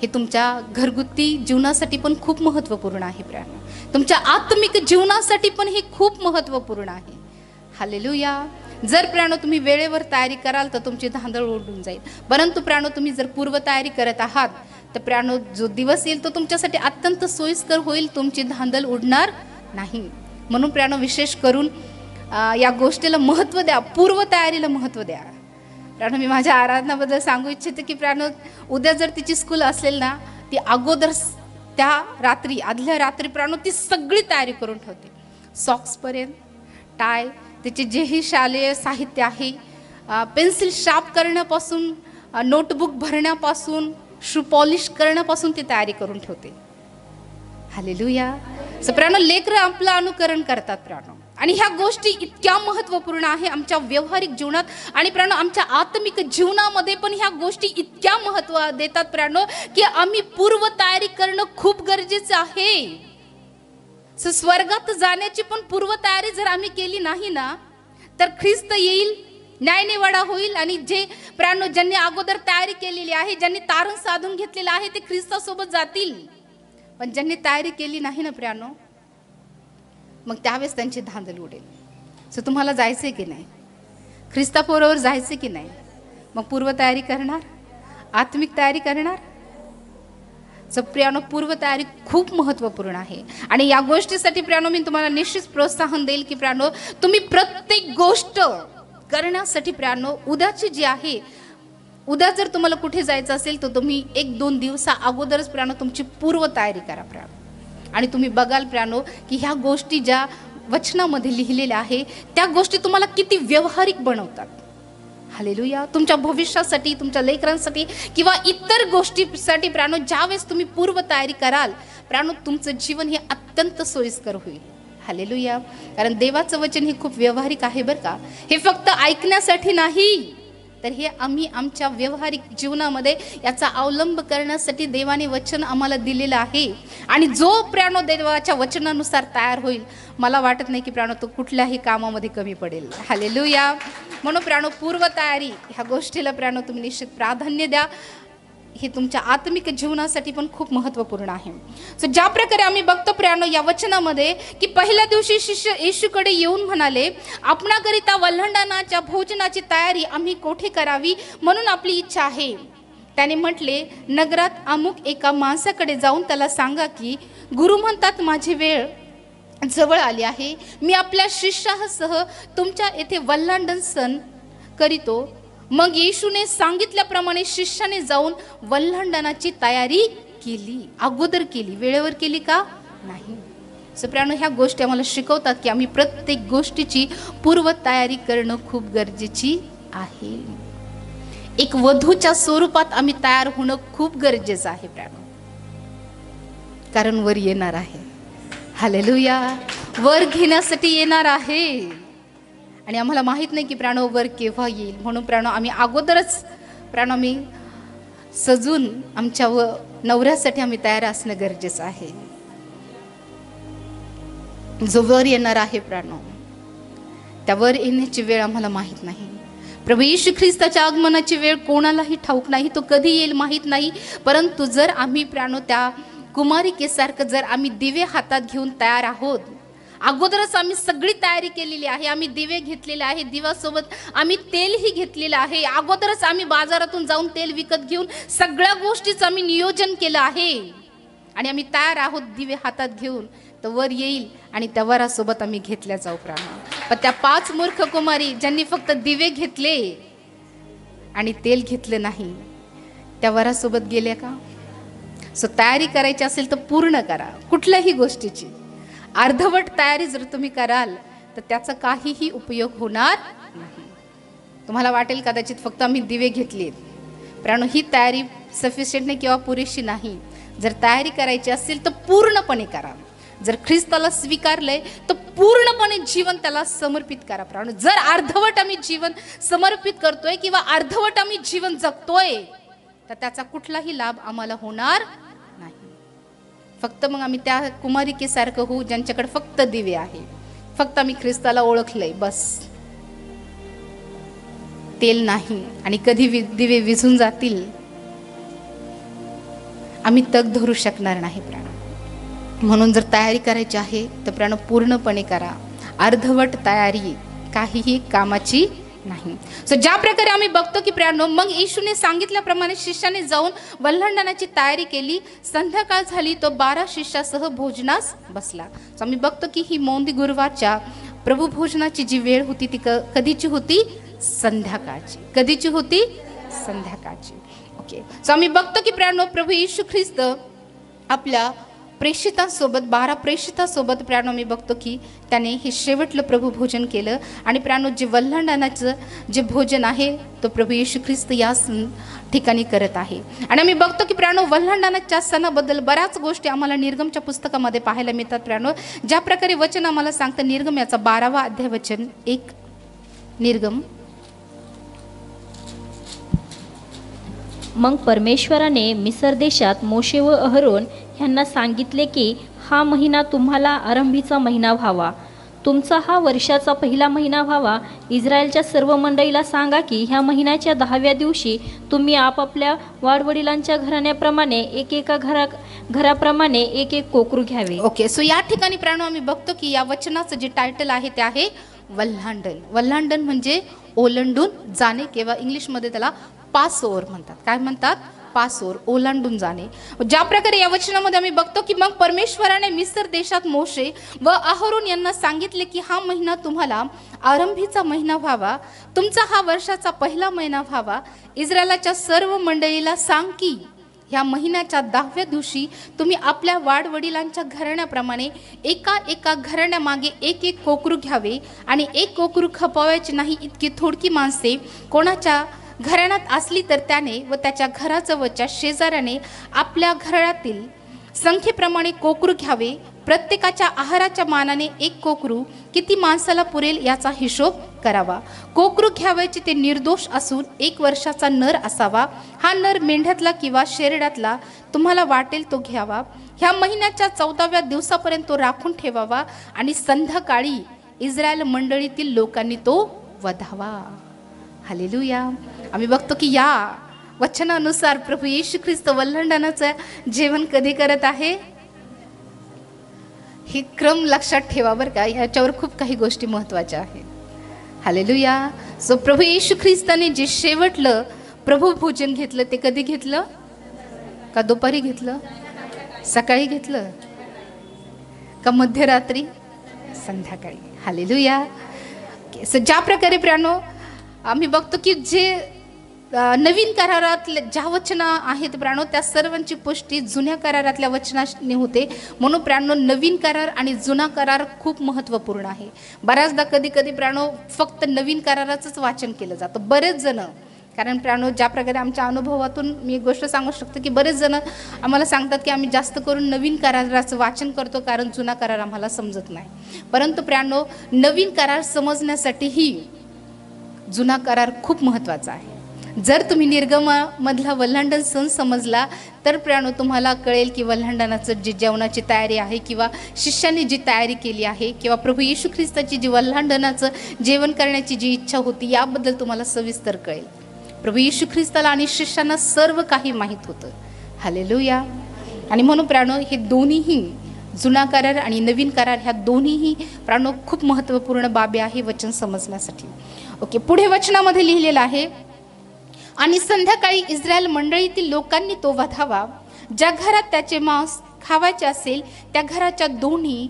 हे तुमच्या घरगुती जीवनासाठी पण खूप महत्त्वपूर्ण आहे प्राणो. तुमच्या आत्मिक जीवनासाठी पण हे खूप महत्त्वपूर्ण आहे. हालेलुया. जर प्राणो तुम्ही वेळेवर तयारी कराल तर तुमची धांदळ उडून जाईल. परंतु प्राणो तुम्ही जर पूर्वतयारी करत आहात तर प्राणो जो दिवस येईल तो तुमच्यासाठी अत्यंत सोयीस्कर होईल, तुमची धांदल उडणार नाही. म्हणून प्राणो विशेष करून या गोष्टीला महत्त्व द्या, पूर्वतयारीला महत्त्व द्या. प्राणो मी माझ्या आराधनाबद्दल सांगू इच्छिते की प्राणो उद्या जर तिची स्कूल असेल ना, ती अगोदर त्या रात्री आदल्या रात्री प्राणो ती सगळी तयारी करून ठेवते. सॉक्सपर्यंत, टाय, त्याचे जेही शालेय साहित्य आहे, पेन्सिल शार्प करण्यापासून, नोटबुक भरण्यापासून, शू पॉलिश करण्यापासून ती तयारी करून ठेवते. हालेलुया. सो प्राणो लेकरं आपलं अनुकरण करतात प्राणो, आणि ह्या गोष्टी इतक्या महत्त्वपूर्ण आहे आमच्या व्यावहारिक जीवनात. आणि प्राणो आमच्या आत्मिक जीवनामध्ये पण ह्या गोष्टी इतक्या महत्त्व देतात प्राणो की आम्ही पूर्व तयारी करणं खूप गरजेचं आहे. स्वर्गात जाण्याची पण पूर्वतयारी जर आम्ही केली नाही ना तर ख्रिस्त येईल, न्यायनिवाडा होईल, आणि जे प्राणो ज्यांनी अगोदर तयारी केलेली आहे, ज्यांनी तारण साधून घेतलेलं आहे ते ख्रिस्तासोबत जातील. पण ज्यांनी तयारी केली नाही ना प्राणो, मग त्यावेळेस त्यांची धांदल उडेल. सो तुम्हाला जायचे की नाही? ख्रिस्ताबरोबर जायचे की नाही? मग पूर्वतयारी करणार, आत्मिक तयारी करणार. सो प्रियानो, पूर्वतयारी खूप महत्त्वपूर्ण आहे. आणि या गोष्टीसाठी प्रियानो मी तुम्हाला निश्चित प्रोत्साहन देईल की प्रियानो तुम्ही प्रत्येक गोष्ट करण्यासाठी प्रियानो उद्याची जी आहे, उद्या जर तुम्हाला कुठे जायचं असेल तर तुम्ही 1-2 दिवसा अगोदरच प्रियानो तुमची पूर्वतयारी करा प्रियानो. आणि तुम्ही बघाल प्रियानो की ह्या गोष्टी ज्या वचनामध्ये लिहिलेल्या आहे त्या गोष्टी तुम्हाला किती व्यावहारिक बनवतात. हालेलुया. तुमच्या भविष्यासाठी, तुमच्या लेकरांसाठी किंवा इतर गोष्टीसाठी प्राणो ज्यावेळेस तुम्ही पूर्व तयारी कराल प्राणो तुमचं जीवन हे अत्यंत सोयीस्कर होईल. हालेलुया. कारण देवाचं वचन हे खूप व्यावहारिक आहे बरं का. हे फक्त ऐकण्यासाठी नाही, तर हे आम्ही आमच्या व्यावहारिक जीवनामध्ये याचा अवलंब करण्यासाठी देवाने वचन आम्हाला दिलेलं आहे. आणि जो प्राणो देवाच्या वचनानुसार तयार होईल, मला वाटत नाही की प्राणो तो कुठल्याही कामामध्ये कमी पडेल. हालेलुया. म्हणून प्राणो पूर्वतयारी ह्या गोष्टीला प्राणो तुम्ही निश्चित प्राधान्य द्या. हे तुमच्या आत्मिक जीवनासाठी पण खूप महत्त्वपूर्ण आहे. सो ज्या प्रकारे आम्ही बघतो प्राणो या वचनामध्ये की पहिल्या दिवशी शिष्य येशूकडे येऊन म्हणाले, आपणाकरिता वल्हंडणाच्या भोजनाची तयारी आम्ही कोठे करावी म्हणून आपली इच्छा आहे. त्याने म्हटले, नगरात अमुक एका माणसाकडे जाऊन त्याला सांगा की गुरु म्हणतात माझी वेळ जवळ आली आहे, मी आपल्या शिष्यासह तुमच्या येथे वल्हांडण सण करीतो. मग येशूने सांगितल्याप्रमाणे शिष्याने जाऊन वल्हांडणाची तयारी केली. अगोदर केली, वेळेवर केली का? नाही. सो प्राणो ह्या गोष्टी आम्हाला शिकवतात की आम्ही प्रत्येक गोष्टीची पूर्व तयारी करणं खूप गरजेची आहे. एक वधूच्या स्वरूपात आम्ही तयार होणं खूप गरजेचं आहे प्राणो, कारण वर येणार आहे. हालेलुया. वर घेण्यासाठी येणार आहे आणि आम्हाला माहित नाही की प्राणो वर केव्हा येईल. म्हणून प्राणो आम्ही अगोदरच प्राणो आम्ही सजून आमच्या नवऱ्यासाठी आम्ही तयार असणं गरजेचं आहे. जो वर येणार आहे प्राणो, त्या वर येण्याची वेळ आम्हाला माहित नाही. प्रभू येशू ख्रिस्ताच्या आगमनाची वेळ कोणालाही ठाऊक नाही, तो कधी येईल माहित नाही. परंतु जर आम्ही प्राणो त्या कुमारिकेसारखं जर आम्ही दिवे हातात घेऊन तयार आहोत, अगोदरच आम्ही सगळी तयारी केलेली आहे, आम्ही दिवे घेतलेले आहे, दिवासोबत आम्ही तेलही घेतलेलं आहे, अगोदरच आम्ही बाजारातून जाऊन तेल विकत घेऊन सगळ्या गोष्टीचं आम्ही नियोजन केलं आहे आणि आम्ही तयार आहोत दिवे हातात घेऊन, तर वर येईल आणि त्या वरासोबत आम्ही घेतल्या जाऊ प्राणो. पण त्या 5 मूर्ख कुमारी ज्यांनी फक्त दिवे घेतले आणि तेल घेतलं नाही, त्या वरासोबत गेल्या का? सो तयारी करायची असेल तर पूर्ण करा कुठल्याही गोष्टीची. अर्धवट तयारी जर तुम्ही कराल तर त्याचा काहीही उपयोग होणार नाही. तुम्हाला वाटेल कदाचित फक्त आम्ही दिवे घेतलेत, प्राणो ही तयारी सफिशियंट नाही किंवा पुरेशी नाही. जर तयारी करायची असेल तर पूर्णपणे करा. जर ख्रिस्ताला स्वीकारलंय तर पूर्णपणे जीवन त्याला समर्पित करा प्राणो. जर अर्धवट आम्ही जीवन समर्पित करतोय किंवा अर्धवट आम्ही जीवन जगतोय तर त्याचा कुठलाही लाभ आम्हाला होणार नाही. फक्त मग आम्ही त्या कुमारिकेसारखं होऊ ज्यांच्याकडे फक्त दिवे आहे, फक्त आम्ही ख्रिस्ताला ओळखलंय बस, तेल नाही, आणि कधी दिवे विझून जातील आम्ही तग धरू शकणार नाही प्राण. म्हणून जर तयारी करायची आहे तर प्राण पूर्णपणे करा. अर्धवट तयारी काहीही कामाची नाही. सो ज्या प्रकारे आम्ही बघतो की प्राणो, मग येशूने सांगितल्याप्रमाणे शिष्याने जाऊन वल्हांडणाची तयारी केली. संध्याकाळ झाली तो 12 शिष्यासह भोजनास बसला. सो आम्ही बघतो की ही मौंदी गुरुवारच्या प्रभू भोजनाची जी वेळ होती ती कधीची होती? संध्याकाळची. कधीची होती? संध्याकाळची. ओके. सो आम्ही बघतो की प्राणो, प्रभू येशू ख्रिस्त आपल्या प्रेषितांसोबत 12 प्रेषितांसोबत प्राणो मी बघतो की त्याने हे शेवटलं प्रभू भोजन केलं. आणि प्राणो जे वल्हांडणाचं जे भोजन आहे तो प्रभू येशू ख्रिस्त या ठिकाणी करत आहे. आणि आम्ही बघतो की प्राणो वल्हांडणाच्या सणाबद्दल बऱ्याच गोष्टी आम्हाला निर्गमच्या पुस्तकामध्ये पाहायला मिळतात. प्राणो ज्या प्रकारे वचन आम्हाला सांगतं, निर्गम याचा 12वा अध्याय वचन 1. निर्गम. मग परमेश्वराने मिसर देशात मोशे व अहरोन ह्यांना सांगितले की हा महिना तुम्हाला आरंभीचा महिना व्हावा, तुमचा हा वर्षाचा पहिला महिना व्हावा. इस्रायलच्या सर्व मंडळीला सांगा की ह्या महिन्याच्या 10व्या दिवशी तुम्ही आपापल्या वाडवडिलांच्या घराण्याप्रमाणे एकेका घराप्रमाणे एक कोकरू घ्यावे. ओके. सो या ठिकाणी प्राणो आम्ही बघतो की या वचनाचं जे टायटल आहे ते आहे वल्हांडण. वल्हांडण म्हणजे ओलांडून जाणे किंवा इंग्लिशमध्ये त्याला पास ओव्हर म्हणतात. काय म्हणतात? पास ओव्हर, ओलांडून जाणे. ज्या प्रकारे या वचनामध्ये आम्ही बघतो की मग परमेश्वराने मिस्र देशात मोशे व अहरोन यांना सांगितले की हा महिना तुम्हाला आरंभीचा महिना व्हावा, तुमचा हा वर्षाचा पहिला महिना व्हावा. इस्रायलाच्या सर्व मंडळीला सांग की ह्या महिन्याच्या 10व्या दिवशी तुम्ही आपल्या वाडवडिलांच्या घराण्याप्रमाणे एका घराण्यामागे एक कोकरू घ्यावे. आणि एक कोकरू खपवायचे नाही इतकी थोडकी माणसे कोणाच्या घराण्यात असली तर त्याने व त्याच्या घराजवळच्या शेजाऱ्याने आपल्या घरातील संख्येप्रमाणे कोकरू घ्यावे. प्रत्येकाच्या आहाराच्या मानाने एक कोकरू किती माणसाला पुरेल याचा हिशोब करावा. कोकरू घ्यावायचे ते निर्दोष असून 1 वर्षाचा नर असावा. हा नर मेंढ्यातला किंवा शेरडातला तुम्हाला वाटेल तो घ्यावा. ह्या महिन्याच्या 14व्या दिवसापर्यंत तो राखून ठेवावा आणि संध्याकाळी इस्रायल मंडळीतील लोकांनी तो वधावा. हालेलुया. आम्ही बघतो की या वचनानुसार प्रभू येशू ख्रिस्त वल्हांडणाचं जेवण कधी करत आहे हे क्रम लक्षात ठेवा बरं का. याच्यावर खूप काही गोष्टी महत्त्वाच्या आहेत. हालेलुया. सो प्रभू येशू ख्रिस्ताने जे शेवटलं प्रभू भोजन घेतलं ते कधी घेतलं? का दुपारी घेतलं? सकाळी घेतलं? का मध्यरात्री? संध्याकाळी. हालेलुया. सो ज्या प्रकारे प्राणो आम्ही बघतो की जे नवीन करारातले ज्या वचना आहेत प्राणो त्या सर्वांची पुष्टी जुन्या करारातल्या वचनाने होते. म्हणून प्राणो नवीन करार आणि जुना करार खूप महत्त्वपूर्ण आहे. बऱ्याचदा कधी प्राणो फक्त नवीन कराराचंच वाचन केलं जातं. बरेच जण, कारण प्राणो ज्या प्रकारे आमच्या अनुभवातून मी एक गोष्ट सांगू शकतो की बरेच जण आम्हाला सांगतात की आम्ही जास्त करून नवीन कराराचं वाचन करतो कारण जुना करार आम्हाला समजत नाही. परंतु प्राणो नवीन करार समजण्यासाठीही जुना करार खूप महत्त्वाचा आहे. जर तुम्ही निर्गमामधला वल्हांडण सण समजला तर प्राणो तुम्हाला कळेल की वल्हांडणाचं जी जेवणाची तयारी आहे किंवा शिष्यांनी जी तयारी केली आहे किंवा प्रभू येशू ख्रिस्ताची जी वल्हांडणाचं जेवण करण्याची जी इच्छा होती याबद्दल तुम्हाला सविस्तर कळेल. प्रभू येशू ख्रिस्ताला आणि शिष्यांना सर्व काही माहीत होतं. हालेलुया. आणि म्हणून प्राणो हे दोन्हीही जुना करार आणि नवीन करार ह्या दोन्हीही प्राणो खूप महत्त्वपूर्ण बाबी आहे वचन समजण्यासाठी. ओके. पुढे वचनामध्ये लिहिलेलं आहे आणि संध्याकाळी इस्रायल मंडळीतील लोकांनी तो वधावा. ज्या घरात त्याचे मांस खावायचे असेल त्या घराच्या दोन्ही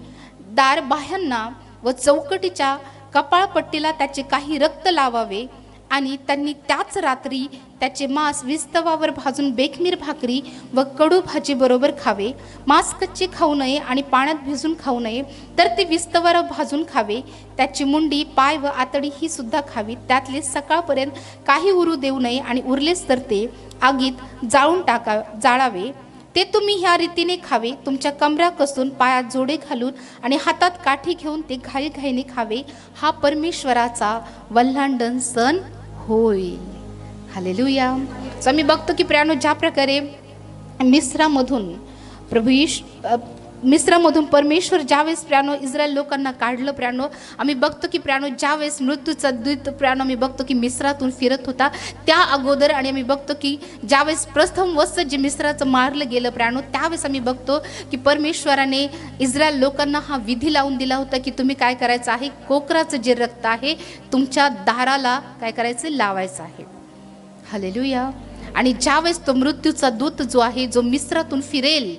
दारबाह्यांना व चौकटीच्या कपाळपट्टीला त्याचे काही रक्त लावावे आणि त्यांनी त्याच रात्री त्याचे मांस विस्तवावर भाजून बेखमीर भाकरी व कडू भाजीबरोबर खावे. मांस कच्चे खाऊ नये आणि पाण्यात भिजून खाऊ नये, तर ते विस्तवावर भाजून खावे. त्याची मुंडी, पाय व आतडी ही सुद्धा खावी. त्यातले सकाळपर्यंत काही उरू देऊ नये आणि उरलेच तर ते आगीत जाळावे. ते तुम्ही ह्या रीतीने खावे. तुमच्या कमरा कसून, पायात जोडे घालून आणि हातात काठी घेऊन ते घाईघाईने खावे. हा परमेश्वराचा वल्हांडण सण होईल. हालेलुया. आम्ही बघतो की प्राणो ज्या प्रकारे मिस्रामधून मिस्रामधून परमेश्वर ज्यावेळेस प्राणो इस्रायल लोकांना काढलं प्राणो, आम्ही बघतो की प्राणो ज्यावेळेस मृत्यूचा दूत प्राणो आम्ही बघतो की मिस्रातून फिरत होता त्या अगोदर, आणि आम्ही बघतो की ज्यावेळेस प्रथम वस्त जे मिस्राचं मारलं गेलं प्राणो, त्यावेळेस आम्ही बघतो की परमेश्वराने इस्रायल लोकांना हा विधी लावून दिला होता की तुम्ही काय करायचं आहे, कोकराचं जे रक्त आहे तुमच्या दाराला काय करायचं, लावायचं आहे. हालेलुया. आणि ज्यावेळेस तो मृत्यूचा दूत जो आहे जो मिस्रातून फिरेल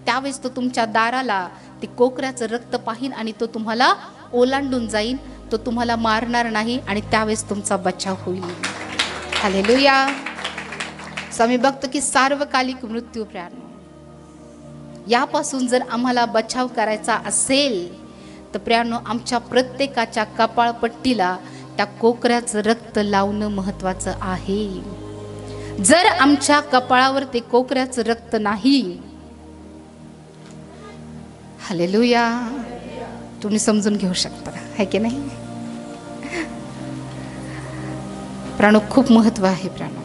त्यावेळेस तो तुमच्या दाराला ते कोकराचं रक्त पाहीन आणि तो तुम्हाला ओलांडून जाईल, तो तुम्हाला मारणार नाही आणि त्यावेळेस तुमचा बचाव होईल. हालेलुया. सो आम्ही बघतो की सार्वकालिक मृत्यू प्राणो, यापासून जर आम्हाला बचाव करायचा असेल तर प्राणो आमच्या प्रत्येकाच्या कपाळपट्टीला त्या कोकराचं रक्त लावणं महत्त्वाचं आहे. जर आमच्या कपाळावर ते कोकराचं रक्त नाही, हालेलुया, तुम्ही समजून घेऊ शकता है की नाही. प्राणो खूप महत्व आहे प्राणो.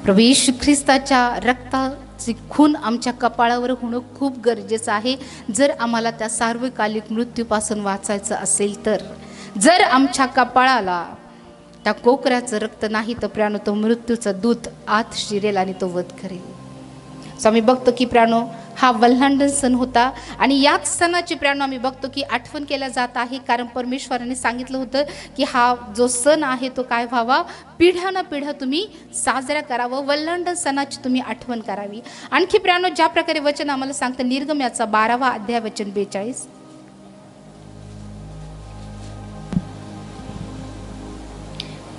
प्रभू येशू ख्रिस्ताच्या रक्ताची खून आमच्या कपाळावर होणं खूप गरजेचं आहे जर आम्हाला त्या सार्वकालिक मृत्यूपासून वाचायचं असेल तर. जर आमच्या कपाळाला त्या कोकराचं रक्त नाही तर प्राणो तो मृत्यूचा दूत आत शिरेल आणि तो वध करेल. सो आम्ही बघतो की प्राणो हा वल्हांडण सण होता आणि याच सणाची प्राणो आम्ही बघतो की आठवण केल्या जात आहे, कारण परमेश्वराने सांगितलं होतं की हा जो सण आहे तो काय व्हावा, पिढ्यानं पिढ्या तुम्ही साजरा करावं, वल्हांडण सणाची तुम्ही आठवण करावी. आणखी प्राणो ज्या प्रकारे वचन आम्हाला सांगतं निर्गमनाचा 12वा अध्याय वचन 42,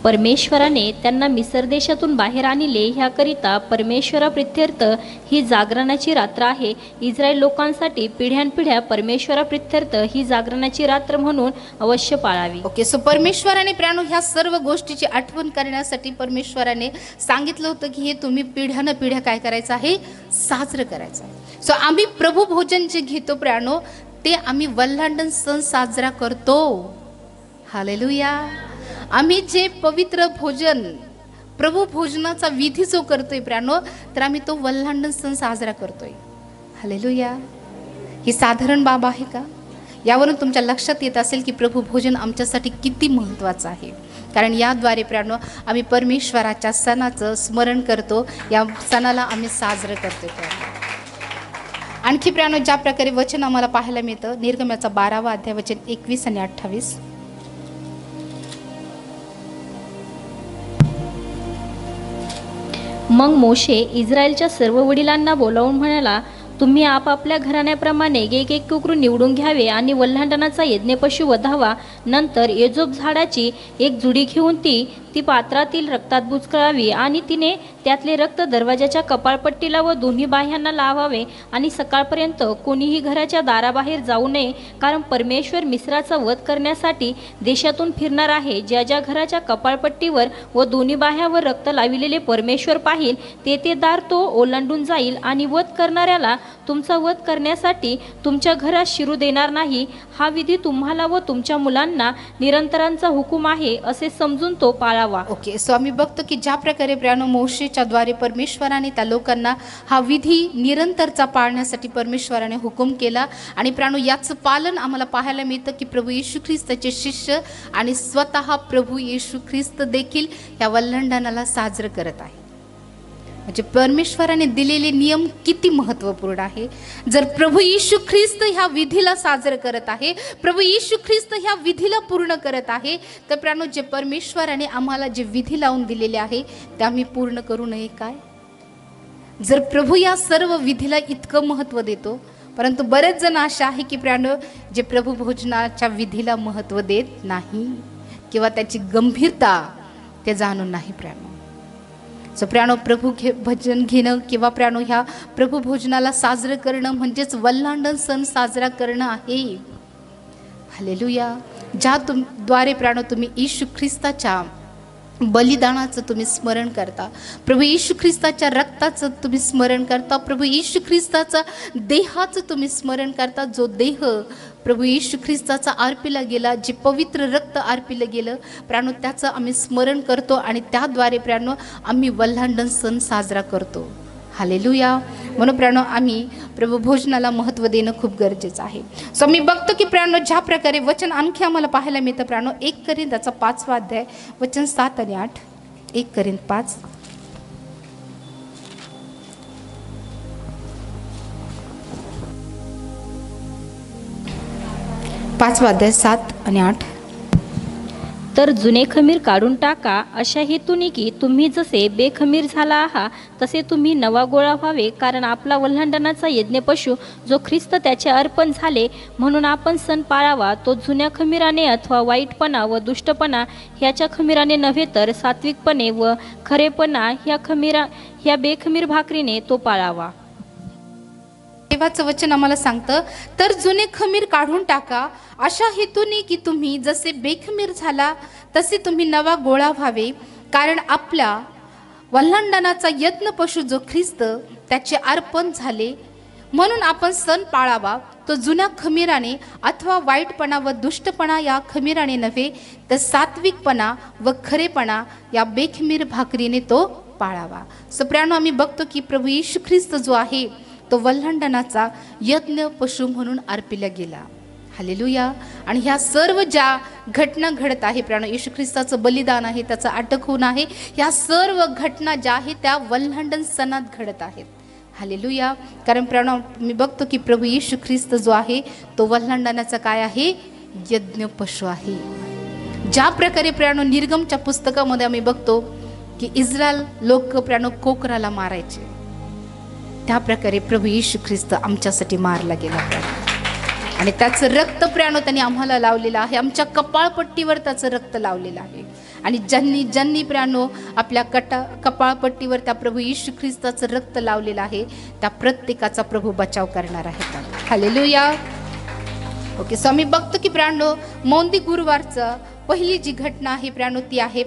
परमेश्वराने त्यांना मिसर देशातून बाहेर आणले ह्याकरिता परमेश्वराप्रित्यर्थ ही जागरणाची रात्र आहे. इस्रायल लोकांसाठी पिढ्यानपिढ्या परमेश्वराप्रित्यर्थ ही जागरणाची रात्र म्हणून अवश्य पाळावी. ओके. सो परमेश्वराने प्राणो ह्या सर्व गोष्टीची आठवण करण्यासाठी परमेश्वराने सांगितलं होतं की हे तुम्ही पिढ्यानं पिढ्या काय करायचं आहे, साजरं करायचं आहे. सो आम्ही प्रभू भोजन जे घेतो प्राणो ते आम्ही वल्हांडण सण साजरा करतो. हालेलुया. आम्ही जे पवित्र भोजन प्रभू भोजनाचा विधी जो करतोय प्राणो तर आम्ही तो वल्हांडण सण साजरा करतोय. हालेलुया. ही साधारण बाब आहे का? यावरून तुमच्या लक्षात येत असेल की प्रभू भोजन आमच्यासाठी किती महत्त्वाचं आहे, कारण याद्वारे प्राणो आम्ही परमेश्वराच्या सणाचं स्मरण करतो, या सणाला आम्ही साजरं करतो. आणखी प्राणो ज्या प्रकारे वचन आम्हाला पाहायला मिळतं निर्गमनाचा 12वा अध्याय वचन 21 आणि 28, मग मोशे इस्रायलच्या सर्व वडिलांना बोलावून म्हणाला, तुम्ही आपापल्या घराण्याप्रमाणे एक एक कोकरू निवडून घ्यावे आणि वल्हांडणाचा यज्ञपशु वधावा. नंतर एजोप झाडाची एक जुडी घेऊन ती पात्रातील रक्तात बुचकळावी आणि तिने त्यातले रक्त दरवाजाच्या कपाळपट्टीला व दोन्ही बाह्यांना लावावे आणि सकाळपर्यंत कोणीही घराच्या दाराबाहेर जाऊ नये, कारण परमेश्वर मिस्राचा वध करण्यासाठी देशातून फिरणार आहे. ज्या ज्या घराच्या कपाळपट्टीवर व दोन्ही बाह्यावर रक्त लाविलेले परमेश्वर पाहिल ते दार तो ओलांडून जाईल आणि वध करणाऱ्याला तुमचा वध करण्यासाठी तुमच्या घरात शिरू देणार नाही. हा विधी तुम्हाला व तुमच्या मुलांना निरंतरांचा हुकूम आहे असे समजून तो पाळावा. ओके. सो आम्ही बघतो की ज्या प्रकारे प्राणो मोशेच्या द्वारे परमेश्वराने त्या लोकांना हा विधी निरंतरचा पाळण्यासाठी परमेश्वराने हुकूम केला आणि प्राणो याचं पालन आम्हाला पाहायला मिळतं की प्रभू येशू ख्रिस्ताचे शिष्य आणि स्वतः प्रभू येशू ख्रिस्त देखील या वल्हांडणाला साजरं करत आहे. म्हणजे परमेश्वराने दिलेले नियम किती महत्त्वपूर्ण आहे. जर प्रभू येशू ख्रिस्त ह्या विधीला साजरं करत आहे, प्रभू येशू ख्रिस्त ह्या विधीला पूर्ण करत आहे, तर प्राणो जे परमेश्वराने आम्हाला जे विधी लावून दिलेले आहे ते आम्ही पूर्ण करू नये काय? जर प्रभू या सर्व विधीला इतकं महत्त्व देतो, परंतु बरेच जण असे आहे की प्राणो जे प्रभू भोजनाच्या विधीला महत्त्व देत नाही किंवा त्याची गंभीरता ते जाणून नाही प्राणो. सो प्राणो प्रभू भजन घेणं किंवा प्राणो ह्या प्रभू भोजनाला साजरं करणं म्हणजेच वल्हांडण सण साजरा करणं आहे. हालेलुया. ज्या द्वारे प्राणो तुम्ही येशू ख्रिस्ताच्या बलिदानाचं तुम्ही स्मरण करता, प्रभू येशू ख्रिस्ताच्या रक्ताचं तुम्ही स्मरण करता, प्रभू येशू ख्रिस्ताचा देहाचं तुम्ही स्मरण करता, जो देह प्रभू येशू ख्रिस्ताचा अर्पिला गेला, जे पवित्र रक्त अर्पिलं गेलं प्राणो त्याचं आम्ही स्मरण करतो आणि त्याद्वारे प्राणो आम्ही वल्हांडण सण साजरा करतो. हालेलुया. म्हणून प्रियानो आम्ही प्रभू भोजनाला महत्त्व देणं खूप गरजेचं आहे. सो मी बघतो की प्रियानो ज्या प्रकारे वचन आणखी आम्हाला पाहायला मिळतं प्रियानो 1 कोरिंथाचा 5वा अध्याय वचन 7 आणि 8. 1 कोरिंथ 5. 5वा अध्याय 7 आणि 8. तर जुने खमीर काढून टाका, अशा हेतूने की तुम्ही जसे बेखमीर झाला आहात तसे तुम्ही नवा गोळा व्हावे. कारण आपला वल्हांडणाचा यज्ञपशु जो ख्रिस्त त्याचे अर्पण झाले म्हणून आपण सण पाळावा, तो जुन्या खमीराने अथवा वाईटपणा व दुष्टपणा ह्याच्या खमीराने नव्हे, तर सात्विकपणे व खरेपणा ह्या बेखमीर भाकरीने तो पाळावा. देवाचं वचन आम्हाला सांगतं, तर जुने खमीर काढून टाका, अशा हेतूने की तुम्ही जसे बेखमीर झाला तसे तुम्ही नवा गोळा व्हावे. कारण आपला वल्हांडणाचा यज्ञ पशु जो ख्रिस्त त्याचे अर्पण झाले म्हणून आपण सण पाळावा, तो जुन्या खमीराने अथवा वाईटपणा व दुष्टपणा या खमीराने नव्हे, तर सात्विकपणा व खरेपणा या बेखमीर भाकरीने तो पाळावा. सप्रियानो आम्ही बघतो की प्रभू येशू ख्रिस्त जो आहे तो वल्हांडणाचा यज्ञ पशु म्हणून अर्पिला गेला. हालेलुया. आणि ह्या सर्व ज्या घटना घडत आहे प्रियानो, येशू ख्रिस्ताचं बलिदान आहे, त्याचा अटक होऊन आहे, ह्या सर्व घटना ज्या आहेत त्या वल्हांडण सणात घडत आहेत. हालेलुया. कारण प्रियानो मी बघतो की प्रभू येशू ख्रिस्त जो आहे तो वल्हांडणाचा काय आहे, यज्ञ पशु आहे. ज्या प्रकारे प्रियानो निर्गमच्या पुस्तकामध्ये आम्ही बघतो की इस्रायल लोक प्रियानो कोकराला मारायचे, त्या प्रकारे प्रभू येशू ख्रिस्त आमच्यासाठी मारला गेला आणि त्याचं रक्त प्रियानो त्यांनी आम्हाला लावलेलं आहे. आमच्या कपाळपट्टीवर त्याचं रक्त लावलेलं आहे. आणि ज्यांनी प्रियानो आपल्या कपाळपट्टीवर त्या प्रभू येशू ख्रिस्ताचं रक्त लावलेलं आहे त्या प्रत्येकाचा प्रभू बचाव करणार आहे. हालेलुया. ओके. सो आम्ही बघतो की प्रियानो मौंदी गुरुवारचं पहिली जी घटना आहे प्रियानो ती आहे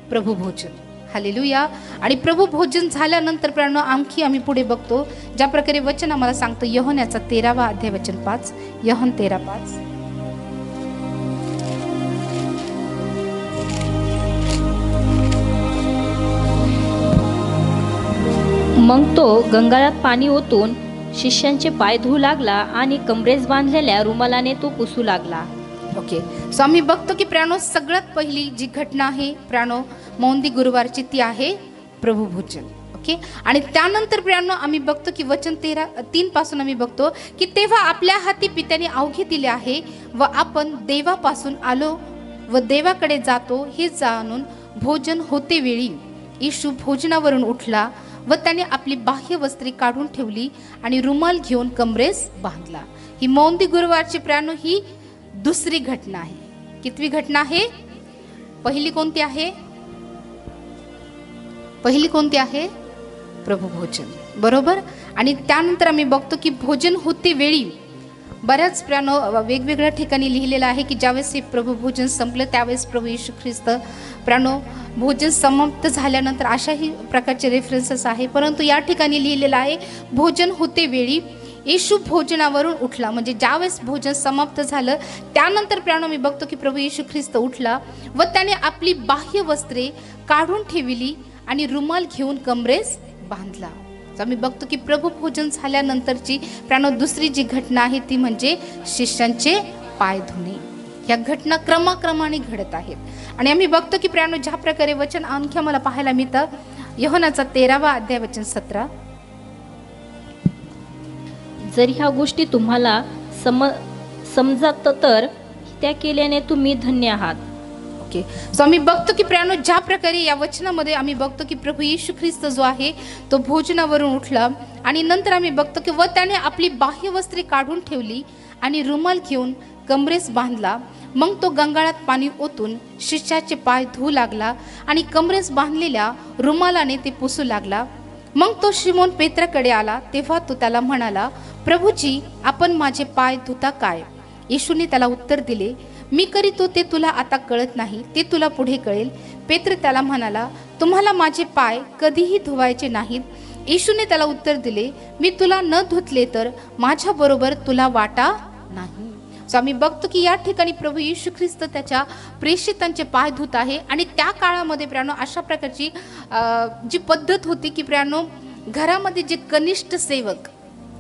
प्रभू भोजन. हालेलुया. आणि प्रभू भोजन झाल्यानंतर प्रियानो आणखी आम्ही पुढे बघतो ज्या प्रकारे वचन आम्हाला सांगतं योहन्याचा 13वा अध्याय वचन 5. योहन 13:5. मग तो गंगाळात पाणी ओतून शिष्यांचे पाय धुवू लागला आणि कमरेस बांधलेल्या रुमालाने तो पुसू लागला. ओके. सो आम्ही बघतो की प्रियानो सगळ्यात पहिली जी घटना आहे प्रियानो मौंदी गुरुवारची ती आहे प्रभू भोजन. ओके. आणि त्यानंतर प्रियानो आम्ही बघतो की वचन 3 पासून आम्ही बघतो की तेव्हा आपल्या हाती पित्याने अवघे दिले आहे व आपण देवापासून आलो व देवाकडे जातो हे जाणून भोजन होते वेळी येशू भोजनावरून उठला व त्याने आपली बाह्य वस्त्रे काढून ठेवली आणि रुमाल घेऊन कमरेस बांधला. ही मौंदी गुरुवारची प्रियानो ही दुसरी घटना आहे. कितवी घटना आहे? पहिली कोणती आहे? पहिली कोणती आहे? प्रभू भोजन. बरोबर. आणि त्यानंतर आम्ही बघतो की भोजन होते वेळी बऱ्याच प्रियानो वेगवेगळ्या ठिकाणी लिहिलेलं आहे की ज्यावेळेस हे प्रभू भोजन संपलं त्यावेळेस प्रभू येशू ख्रिस्त प्रियानो भोजन समाप्त झाल्यानंतर अशाही प्रकारचे रेफरन्सेस आहे. परंतु या ठिकाणी लिहिलेलं आहे भोजन होते वेळी येशू भोजनावरून उठला. म्हणजे ज्यावेळेस भोजन समाप्त झालं त्यानंतर प्रियानो मी बघतो की प्रभू येशू ख्रिस्त उठला व त्याने आपली बाह्य वस्त्रे काढून ठेवली आणि रुमाल घेऊन कमरेस बांधला. आम्ही बघतो की प्रभू भोजन झाल्यानंतरची प्रियानो दुसरी जी घटना आहे ती म्हणजे शिष्यांचे पाय धुणे. ह्या घटना क्रमाक्रमाने घडत आहेत. आणि आम्ही बघतो की प्रियानो ज्या प्रकारे वचन आणखी आम्हाला पाहायला मिळतं योहनाचा 13वा अध्याय वचन 17. जर ह्या गोष्टी तुम्हाला समजत तर त्या केल्याने तुम्ही धन्य आहात. ओके. सो आम्ही बघतो की प्रियानो ज्या प्रकारे या वचनामध्ये आम्ही बघतो की प्रभू येशू ख्रिस्त जो आहे तो भोजनावरून उठला आणि नंतर आम्ही बघतो की व त्याने आपली बाह्य वस्त्रे काढून ठेवली आणि रुमाल घेऊन कमरेस बांधला. मग तो गंगाळात पाणी ओतून शिष्याचे पाय धुवू लागला आणि कमरेस बांधलेल्या रुमालाने ते पुसू लागला. मग तो शिमोन पेत्राकडे आला तेव्हा तो त्याला म्हणाला, प्रभूजी आपण माझे पाय धुता काय? येशूने त्याला उत्तर दिले, मी करीतो ते तुला आता कळत नाही, ते तुला पुढे कळेल. पेत्र त्याला म्हणाला, तुम्हाला माझे पाय कधीही धुवायचे नाहीत. येशूने त्याला उत्तर दिले, मी तुला न धुतले तर माझ्याबरोबर तुला वाटा नाही. सो आम्ही बघतो की या ठिकाणी प्रभू येशू ख्रिस्त त्याच्या प्रेषितांचे पाय धुत आहे. आणि त्या काळामध्ये प्रियानो अशा प्रकारची जी पद्धत होती की प्रियानो घरामध्ये जे कनिष्ठ सेवक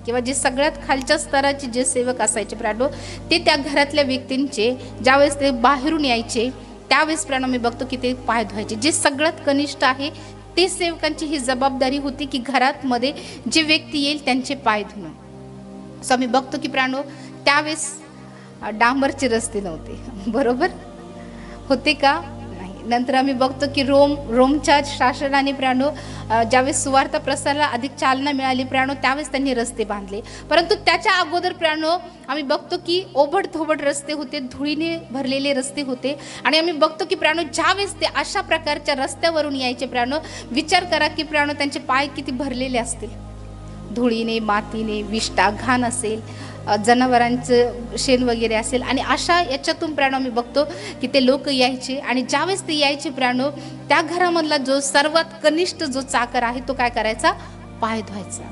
किंवा जे सगळ्यात खालच्या स्तराचे जे सेवक असायचे प्राणो, ते त्या घरातल्या व्यक्तींचे ज्यावेळेस ते बाहेरून यायचे त्यावेळेस प्राणो मी बघतो की ते पाय धुवायचे. जे सगळ्यात कनिष्ठ आहे ते सेवकांची ही जबाबदारी होती की घरात मध्ये जे व्यक्ती येईल त्यांचे पाय धुणं. सो आम्ही बघतो की प्राणो त्यावेळेस डांबरचे रस्ते नव्हते, बरोबर होते का? नाही. नंतर आम्ही बघतो की रोमच्या शासनाने प्राणो ज्यावेळेस सुवार्ता प्रसाराला अधिक चालना मिळाली प्राणो, त्यावेळेस त्यांनी रस्ते बांधले. परंतु त्याच्या अगोदर प्राणो आम्ही बघतो की ओबडधोबड रस्ते होते, धुळीने भरलेले रस्ते होते. आणि आम्ही बघतो की प्राणो ज्यावेळेस ते अशा प्रकारच्या रस्त्यावरून यायचे प्राणो, विचार करा की प्राणो त्यांचे पाय किती भरलेले असतील, धुळीने, मातीने, विष्ठा, घाण असेल, जनावरांचं शेण वगैरे असेल. आणि अशा याच्यातून प्राणो आम्ही बघतो की ते लोक यायचे. आणि ज्यावेळेस ते यायचे प्राणो, त्या घरामधला जो सर्वात कनिष्ठ जो चाकर आहे तो काय करायचा? पाय धुवायचा.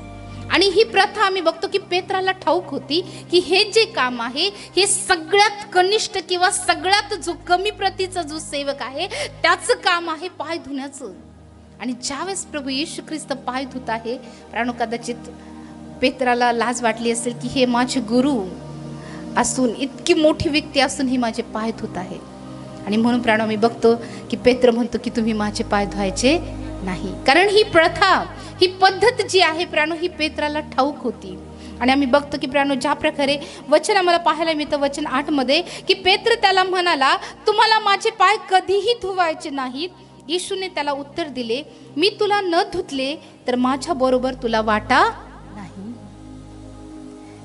आणि ही प्रथा आम्ही बघतो की पेत्राला ठाऊक होती की हे जे काम आहे हे सगळ्यात कनिष्ठ किंवा सगळ्यात जो कमी प्रतीचा जो सेवक आहे त्याचं काम आहे पाय धुण्याचं. आणि ज्यावेळेस प्रभू येशू ख्रिस्त पाय धुत आहे प्राणो, कदाचित पेत्राला लाज वाटली असेल की हे माझे गुरु असून, इतकी मोठी व्यक्ती असून ही माझे पाय धुत आहे. आणि म्हणून प्राणो मी बघतो की पेत्र म्हणतो की तुम्ही माझे पाय धुवायचे नाही. कारण ही प्रथा, ही पद्धत जी आहे प्राणो, ही पेत्राला ठाऊक होती. आणि आम्ही बघतो की प्राणो ज्या प्रकारे वचन आम्हाला पाहायला मिळतं वचन 8 मध्ये की पेत्र त्याला म्हणाला, तुम्हाला माझे पाय कधीही धुवायचे नाहीत. येशूने त्याला उत्तर दिले, मी तुला न धुतले तर माझ्या बरोबर तुला वाटा नाही.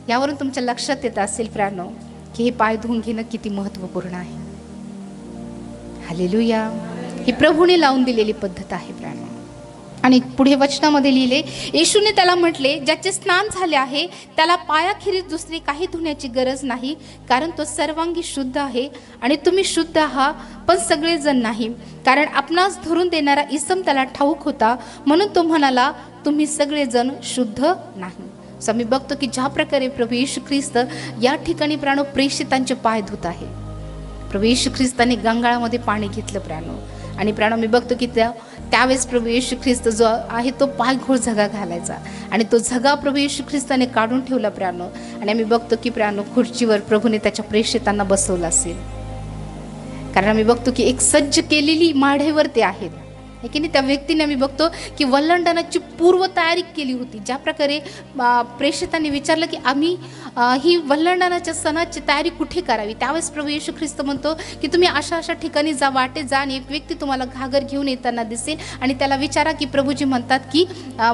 यावरून तुमच्या लक्षात येत असेल प्राणो की हे पाय धुवून घेणं किती महत्त्वपूर्ण आहे. हालेलुया. ही प्रभूने लावून दिलेली पद्धत आहे प्राणो. आणि पुढे वचनामध्ये लिहिले, येशूने त्याला म्हटले, ज्याचे स्नान झाले आहे त्याला पायाखेरीज दुसरी काही धुण्याची गरज नाही, कारण तो सर्वांगी शुद्ध आहे. आणि तुम्ही शुद्ध आहात पण सगळेजण नाही, कारण आपणास धरून देणारा इसम त्याला ठाऊक होता, म्हणून तो म्हणाला, तुम्ही सगळेजण शुद्ध नाही. सो आम्ही बघतो की ज्या प्रकारे प्रभू येशू ख्रिस्त या ठिकाणी प्राणो प्रेषितांचे पाय धुत आहे. प्रभू येशू ख्रिस्ताने गंगाळामध्ये पाणी घेतलं प्राणो. आणि प्राणो मी बघतो की त्यावेळेस प्रभू येशू ख्रिस्त जो आहे तो पायघोळ झगा घालायचा. आणि तो झगा प्रभू येशू ख्रिस्ताने काढून ठेवला प्राणो. आणि आम्ही बघतो की प्राणो खुर्चीवर प्रभूने त्याच्या प्रेषितांना बसवलं असेल. कारण आम्ही बघतो की एक सज्ज केलेली माढेवर ते आहेत, की नाही. त्या व्यक्तीने आम्ही बघतो की वल्लंडनाची पूर्व तयारी केली होती. ज्या प्रकारे प्रेषितांनी विचारलं की आम्ही ही वल्लंडनाच्या सणाची तयारी कुठे करावी, त्यावेळेस प्रभू येशू ख्रिस्त म्हणतो की तुम्ही अशा अशा ठिकाणी जा, वाटे जा, आणि एक व्यक्ती तुम्हाला घागर घेऊन येताना दिसेल आणि त्याला विचारा की प्रभूजी म्हणतात की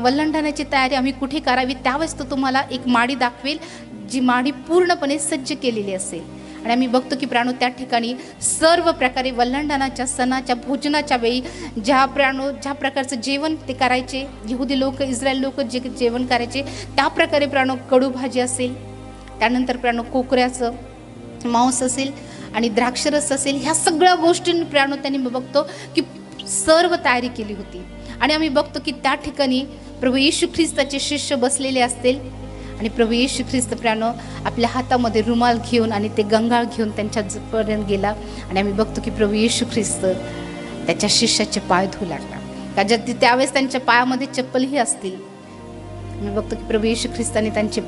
वल्लंडनाची तयारी आम्ही कुठे करावी. त्यावेळेस तो तुम्हाला एक माडी दाखवेल, जी माडी पूर्णपणे सज्ज केलेली असेल. आणि आम्ही बघतो की प्राणो त्या ठिकाणी सर्व प्रकारे वल्लंडनाच्या सणाच्या भोजनाच्या वेळी ज्या प्रकारचं जेवण ते करायचे, यहुदी लोक, इस्रायल लोक जे जेवण करायचे त्या प्रकारे प्राणो कडू भाजी असेल, त्यानंतर प्राणो कोकऱ्याचं मांस असेल आणि द्राक्षरस असेल, ह्या सगळ्या गोष्टी प्राणो त्यांनी बघतो की सर्व तयारी केली होती. आणि आम्ही बघतो की त्या ठिकाणी प्रभू येशू ख्रिस्ताचे शिष्य बसलेले असतील. आणि प्रभू येशू ख्रिस्त प्राणो आपल्या हातामध्ये रुमाल घेऊन आणि ते गंगाळ घेऊन त्यांच्यापर्यंत गेला. आणि आम्ही बघतो की प्रभू येशू ख्रिस्त त्याच्या शिष्याचे पाय धुवू लागला. का ज्या त्यावेळेस त्यांच्या पायामध्ये चप्पलही असतील. मी बघतो की प्रभू येशू ख्रिस्ताने त्यांचे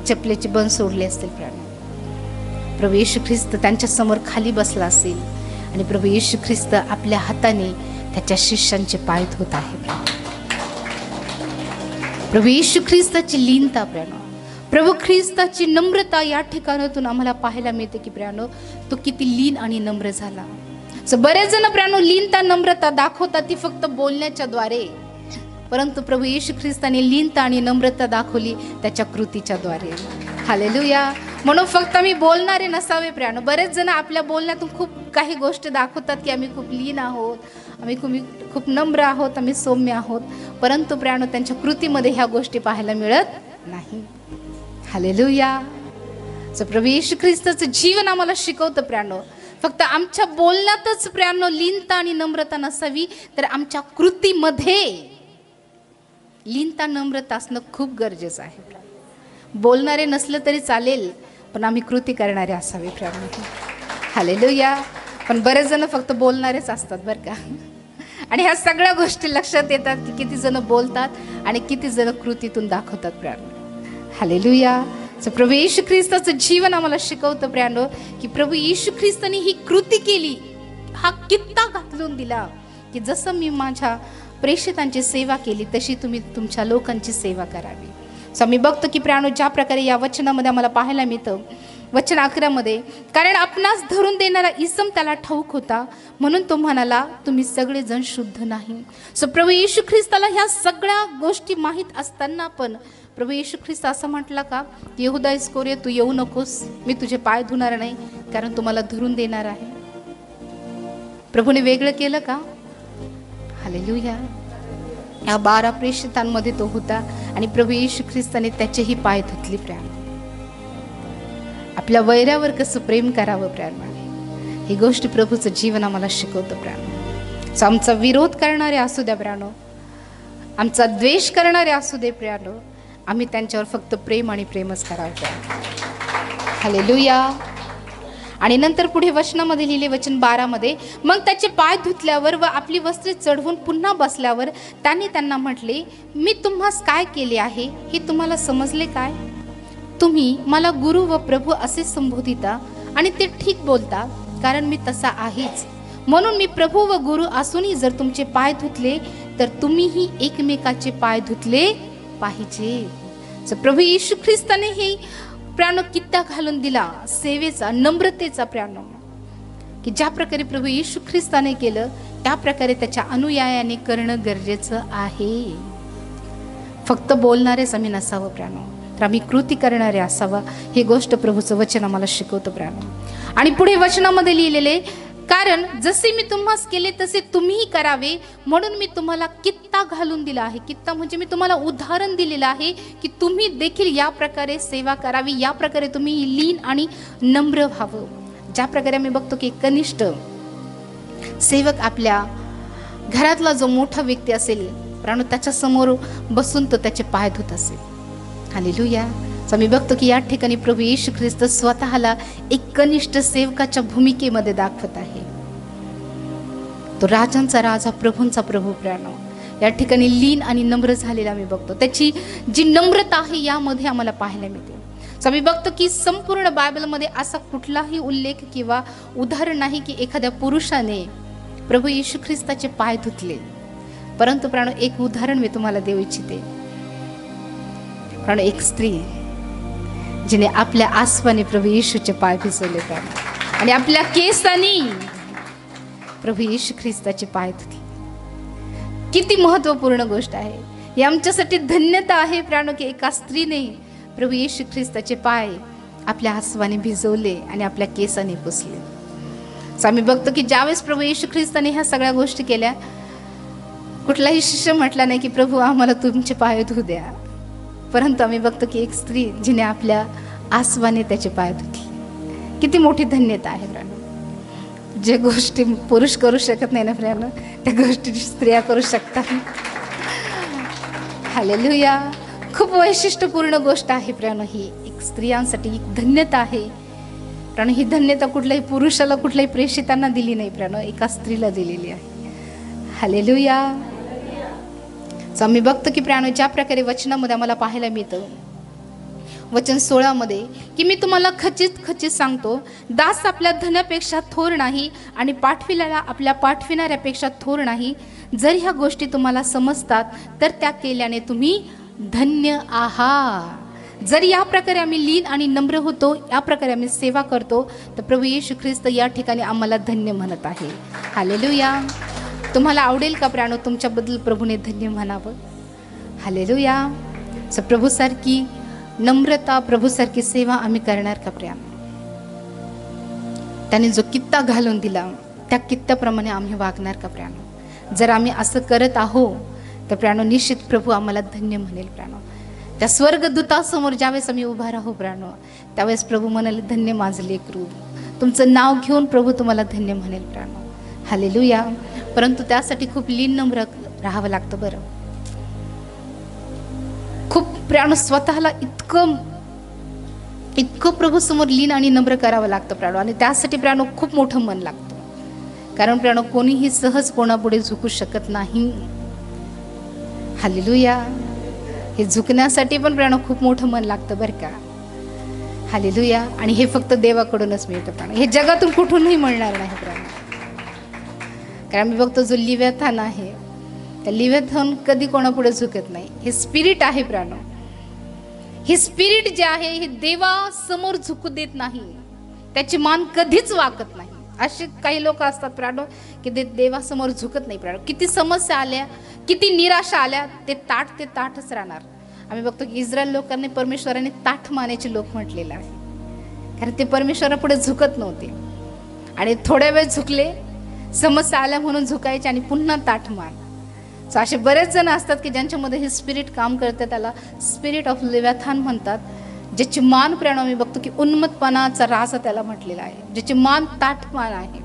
चपलेचे बंद सोडले असतील प्राणो. प्रभू येशू ख्रिस्त त्यांच्या समोर खाली बसला असेल आणि प्रभू येशू ख्रिस्त आपल्या हाताने त्याच्या शिष्यांचे पाय धुत आहे. प्रभू येशू ख्रिस्ताची लीनता प्राणो, प्रभू ख्रिस्ताची नम्रता या ठिकाणातून आम्हाला पाहायला मिळते की प्राणो तो किती लीन आणि नम्र झाला. सो बरेच जण प्राणो लीनता नम्रता दाखवतात ती फक्त बोलण्याच्या द्वारे, परंतु प्रभू येशू ख्रिस्ताने लीनता आणि नम्रता दाखवली त्याच्या कृतीच्या द्वारे. हालेलुया. म्हणून फक्त आम्ही बोलणारे नसावे प्राणो. बरेच जण आपल्या बोलण्यातून खूप काही गोष्टी दाखवतात की आम्ही खूप लीन आहोत, आम्ही खूप नम्र आहोत, आम्ही सौम्य आहोत, परंतु प्राणो त्यांच्या कृतीमध्ये ह्या गोष्टी पाहायला मिळत नाही. हालेलुया. सो प्रभू येशू ख्रिस्ताचं जीवन आम्हाला शिकवतं प्राणो. फक्त आमच्या बोलण्यातच प्राणो लीनता आणि नम्रता नसावी, तर आमच्या कृतीमध्ये लीनता नम्रता असणं खूप गरजेचं आहे. बोलणारे नसलं तरी चालेल, पण आम्ही कृती करणारे असावे प्राणो. हालेलुया. पण बरेच जण फक्त बोलणारेच असतात बरं का. आणि ह्या सगळ्या गोष्टी लक्षात येतात की किती जण बोलतात आणि किती जण कृतीतून दाखवतात प्रियानो. हालेलुया. सो प्रभू येशू ख्रिस्ताचं जीवन आम्हाला शिकवतं प्रियानो की प्रभू येशू ख्रिस्ताने ही कृती केली, हा कित्ता घालून दिला की जसं मी माझ्या प्रेषितांची सेवा केली तशी तुम्ही तुमच्या लोकांची सेवा करावी. सो मी बघतो की प्रियानो ज्या प्रकारे या वचनामध्ये आम्हाला पाहायला मिळतं, वचन 11 मध्ये, कारण आपणास धरून देणारा इसम त्याला ठाऊक होता म्हणून तो म्हणाला तुम्ही सगळेजण शुद्ध नाही. सो प्रभू येशू ख्रिस्ताला ह्या सगळ्या गोष्टी माहीत असताना पण प्रभू येशू ख्रिस्त असं म्हटलं का, यहूदा इस्करियोती तू येऊ नकोस, मी तुझे पाय धुणार नाही कारण तुम्हाला धरून देणार आहे. प्रभूने वेगळं केलं का? हालेलुया. या 12 प्रेषितांमध्ये तो होता आणि प्रभू येशू ख्रिस्ताने त्याचेही पाय धुतले. प्रियानो आपल्या वैऱ्यावर कसं प्रेम करावं प्रियानो, ही गोष्ट प्रभूचं जीवन आम्हाला शिकवतं प्रियानो. सो आमचा विरोध करणारे असू द्या प्रियानो, आमचा द्वेष करणारे असू दे प्रियानो, आम्ही त्यांच्यावर फक्त प्रेम आणि प्रेमच करावं प्रियानो. हालेलुया. आणि नंतर पुढे वचनामध्ये लिहिले वचन 12 मध्ये, मग त्याचे पाय धुतल्यावर व आपली वस्त्रे चढवून पुन्हा बसल्यावर त्याने त्यांना म्हटले, मी तुम्हास काय केले आहे हे तुम्हाला समजले काय? तुम्ही मला गुरु व प्रभू असे संबोधिता आणि ते ठीक बोलता, कारण मी तसा आहेच. म्हणून मी प्रभू व गुरु असूनही जर तुमचे पाय धुतले तर तुम्हीही एकमेकाचे पाय धुतले पाहिजे. प्रभू येशू ख्रिस्ताने हे प्रियानो कित्ता घालून दिला सेवेचा, नम्रतेचा प्रियानो, की ज्या प्रकारे प्रभू येशू ख्रिस्ताने केलं त्या प्रकारे त्याच्या अनुयायाने करणं गरजेचं आहे. फक्त बोलणारेच आम्ही नसावं प्रियानो, तर आम्ही कृती करणारे असावा. ही गोष्ट प्रभूचं वचन आम्हाला शिकवतं प्रियानो. आणि पुढे वचनामध्ये लिहिलेले, कारण जसे मी तुम्हास केले तसे तुम्हीही करावे म्हणून मी तुम्हाला कित्ता घालून दिला आहे. कित्ता म्हणजे मी तुम्हाला उदाहरण दिलेलं आहे की तुम्ही देखील या प्रकारे सेवा करावी, या प्रकारे तुम्ही लीन आणि नम्र व्हावं. ज्या प्रकारे आम्ही बघतो की कनिष्ठ सेवक आपल्या घरातला जो मोठा व्यक्ती असेल प्राणो त्याच्या समोर बसून तो त्याचे पाय धुत असेल. हालेलुया. आम्ही बघतो की या ठिकाणी प्रभू येशू ख्रिस्त स्वतःला एक कनिष्ठ सेवकाच्या भूमिकेमध्ये दाखवत आहे. तो राजांचा राजा, प्रभूंचा प्रभू प्रियानो या ठिकाणी लीन आणि नम्र झालेला आम्ही बघतो. त्याची जी नम्रता आहे यामध्ये आम्हाला पाहायला मिळते. आम्ही बघतो की संपूर्ण बायबलमध्ये असा कुठलाही उल्लेख किंवा उदाहरण नाही की एखाद्या पुरुषाने प्रभू येशू ख्रिस्ताचे पाय धुतले. परंतु प्राणो एक उदाहरण मी तुम्हाला देऊ इच्छिते. प्राणो एक स्त्री जिने आपल्या आसवाने प्रभू येशूचे पाय भिजवले आणि आपल्या केसांनी प्रभू येशू ख्रिस्ताचे पाय धुतले. किती महत्वपूर्ण गोष्ट आहे ही, आमच्यासाठी धन्यता आहे प्राणो की एका स्त्रीने प्रभू येशू ख्रिस्ताचे पाय आपल्या आसवाने भिजवले आणि आपल्या केसाने पुसले. आम्ही बघतो की ज्यावेळेस प्रभू येशू ख्रिस्ताने ह्या सगळ्या गोष्टी केल्या, कुठलाही शिष्य म्हटला नाही की प्रभू आम्हाला तुमचे पाय धुऊ द्या. परंतु आम्ही बघतो की एक स्त्री जिने आपल्या आसवाने त्याचे पाय धुतले. किती मोठी धन्यता आहे प्राणो. जे गोष्टी पुरुष करू शकत नाही ना प्राणो, त्या गोष्टी स्त्रिया करू शकतात. हालेलुया. खूप वैशिष्ट्यपूर्ण गोष्ट आहे प्राणो, ही एक स्त्रियांसाठी एक धन्यता आहे प्राणो. ही धन्यता कुठल्याही पुरुषाला, कुठल्याही प्रेषितांना दिली नाही प्राणो, एका स्त्रीला दिलेली आहे. हालेलुया. आम्ही बघतो की प्राणो ज्या प्रकारे वचनामध्ये आम्हाला पाहायला मिळतं वचन 16 मध्ये की मी तुम्हाला खचित खचित सांगतो, दास आपल्या धनापेक्षा थोर नाही आणि पाठविलेला आपल्या पाठविणाऱ्यापेक्षा थोर नाही. जर ह्या गोष्टी तुम्हाला समजतात तर त्या केल्याने तुम्ही धन्य आहात. जर या प्रकारे आम्ही लीन आणि नम्र होतो, या प्रकारे आम्ही सेवा करतो, तर प्रभू येशू ख्रिस्त या ठिकाणी आम्हाला धन्य म्हणत आहे. हालेलुया. तुम्हाला आवडेल का प्राणो तुमच्याबद्दल प्रभूने धन्य म्हणावं? हालेलुया. प्रभूसारखी नम्रता, प्रभूसारखी सेवा आम्ही करणार का प्रियानो? त्याने जो कित्ता घालून दिला त्या कित्त्याप्रमाणे आम्ही वागणार का प्रियानो? जर आम्ही असं करत आहोत तर प्रियानो निश्चित प्रभू आम्हाला धन्य म्हणेल प्रियानो. त्या स्वर्गदूतासमोर ज्यावेळेस आम्ही उभा राहू प्रियानो, त्यावेळेस प्रभू म्हणाले धन्य माझं लेकरू. तुमचं नाव घेऊन प्रभू तुम्हाला धन्य म्हणेल प्रियानो. हालेलुया. परंतु त्यासाठी खूप लीन नम्र राहावं लागतं. बरं, खूप प्राणो स्वतःला इतकं प्रभू समोर लीन आणि नम्र करावं लागतं प्राणो. आणि त्यासाठी प्राणो खूप मोठं मन लागतं. कारण प्रियानो कोणीही सहज कोणापुढे झुकू शकत नाही. हालेलुया. हे झुकण्यासाठी पण प्रियानो खूप मोठं मन लागतं बरं का. हालेलुया. आणि हे फक्त देवाकडूनच मिळतं प्रियानो, हे जगातून कुठूनही मिळणार नाही प्रियानो. कारण मी बघतो जो लिव्याथान आहे, त्या लिव्याथान कधी कोणापुढे झुकत नाही. हे स्पिरिट आहे प्रियानो, हे स्पिरिट जे आहे हे देवासमोर झुकू देत नाही, त्याची मान कधीच वाकत नाही. असे काही लोक असतात प्रियानो की ते देवासमोर झुकत नाही प्रियानो. किती समस्या आल्या, किती निराशा आल्या, ते ताठच राहणार. आम्ही बघतो की इस्रायल लोकांनी परमेश्वराने ताठ मानेचे लोक म्हटलेलं आहे, कारण ते परमेश्वरापुढे झुकत नव्हते. आणि थोड्या वेळ झुकले, समस्या आल्या म्हणून झुकायचे आणि पुन्हा ताठ मान. सो असे बरेच जण असतात की ज्यांच्यामध्ये हे स्पिरिट काम करते, त्याला स्पिरिट ऑफ लिव्याथान म्हणतात. ज्याची मान प्रियानो आम्ही बघतो की उन्मत्तपणाचा राजा त्याला म्हटलेला आहे, ज्याची मान ताठ मान आहे.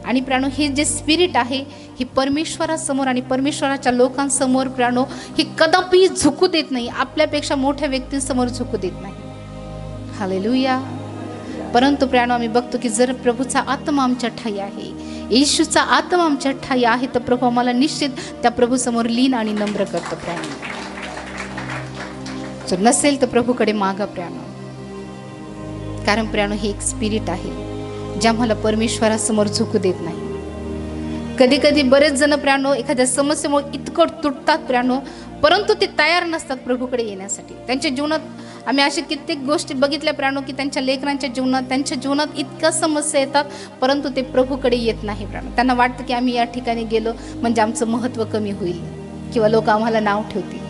आणि प्रियानो हे जे स्पिरिट आहे हे परमेश्वरासमोर आणि परमेश्वराच्या लोकांसमोर प्रियानो हे कदापि झुकू देत नाही, आपल्यापेक्षा मोठ्या व्यक्तींसमोर झुकू देत नाही. हालेलुया. परंतु प्रियानो आम्ही बघतो की जर प्रभूचा आत्मा आमच्या ठाई आहे, येशूचा आत्मा आमच्या ठाई आहे, तर प्रभू आम्हाला निश्चित त्या प्रभूसमोर लीन आणि नम्र करतो प्रियानो. जर नसेल तर प्रभूकडे मागा प्रियानो. कारण प्रियानो हे एक स्पिरिट आहे जे आम्हाला परमेश्वरासमोर झुकू देत नाही. कधी कधी बरेच जण प्रियानो एखाद्या समस्येमुळे इतकं तुटतात प्रियानो, परंतु ते तयार नसतात प्रभूकडे येण्यासाठी. त्यांच्या जीवनात आम्ही अशा कित्येक गोष्टी बघितल्या प्रियानो की त्यांच्या लेकरांच्या जीवनात, त्यांच्या जीवनात इतक्या समस्या येतात, परंतु ते प्रभूकडे येत नाही प्रियानो. त्यांना वाटतं की आम्ही या ठिकाणी गेलो म्हणजे आमचं महत्त्व कमी होईल किंवा लोक आम्हाला नाव ठेवतील.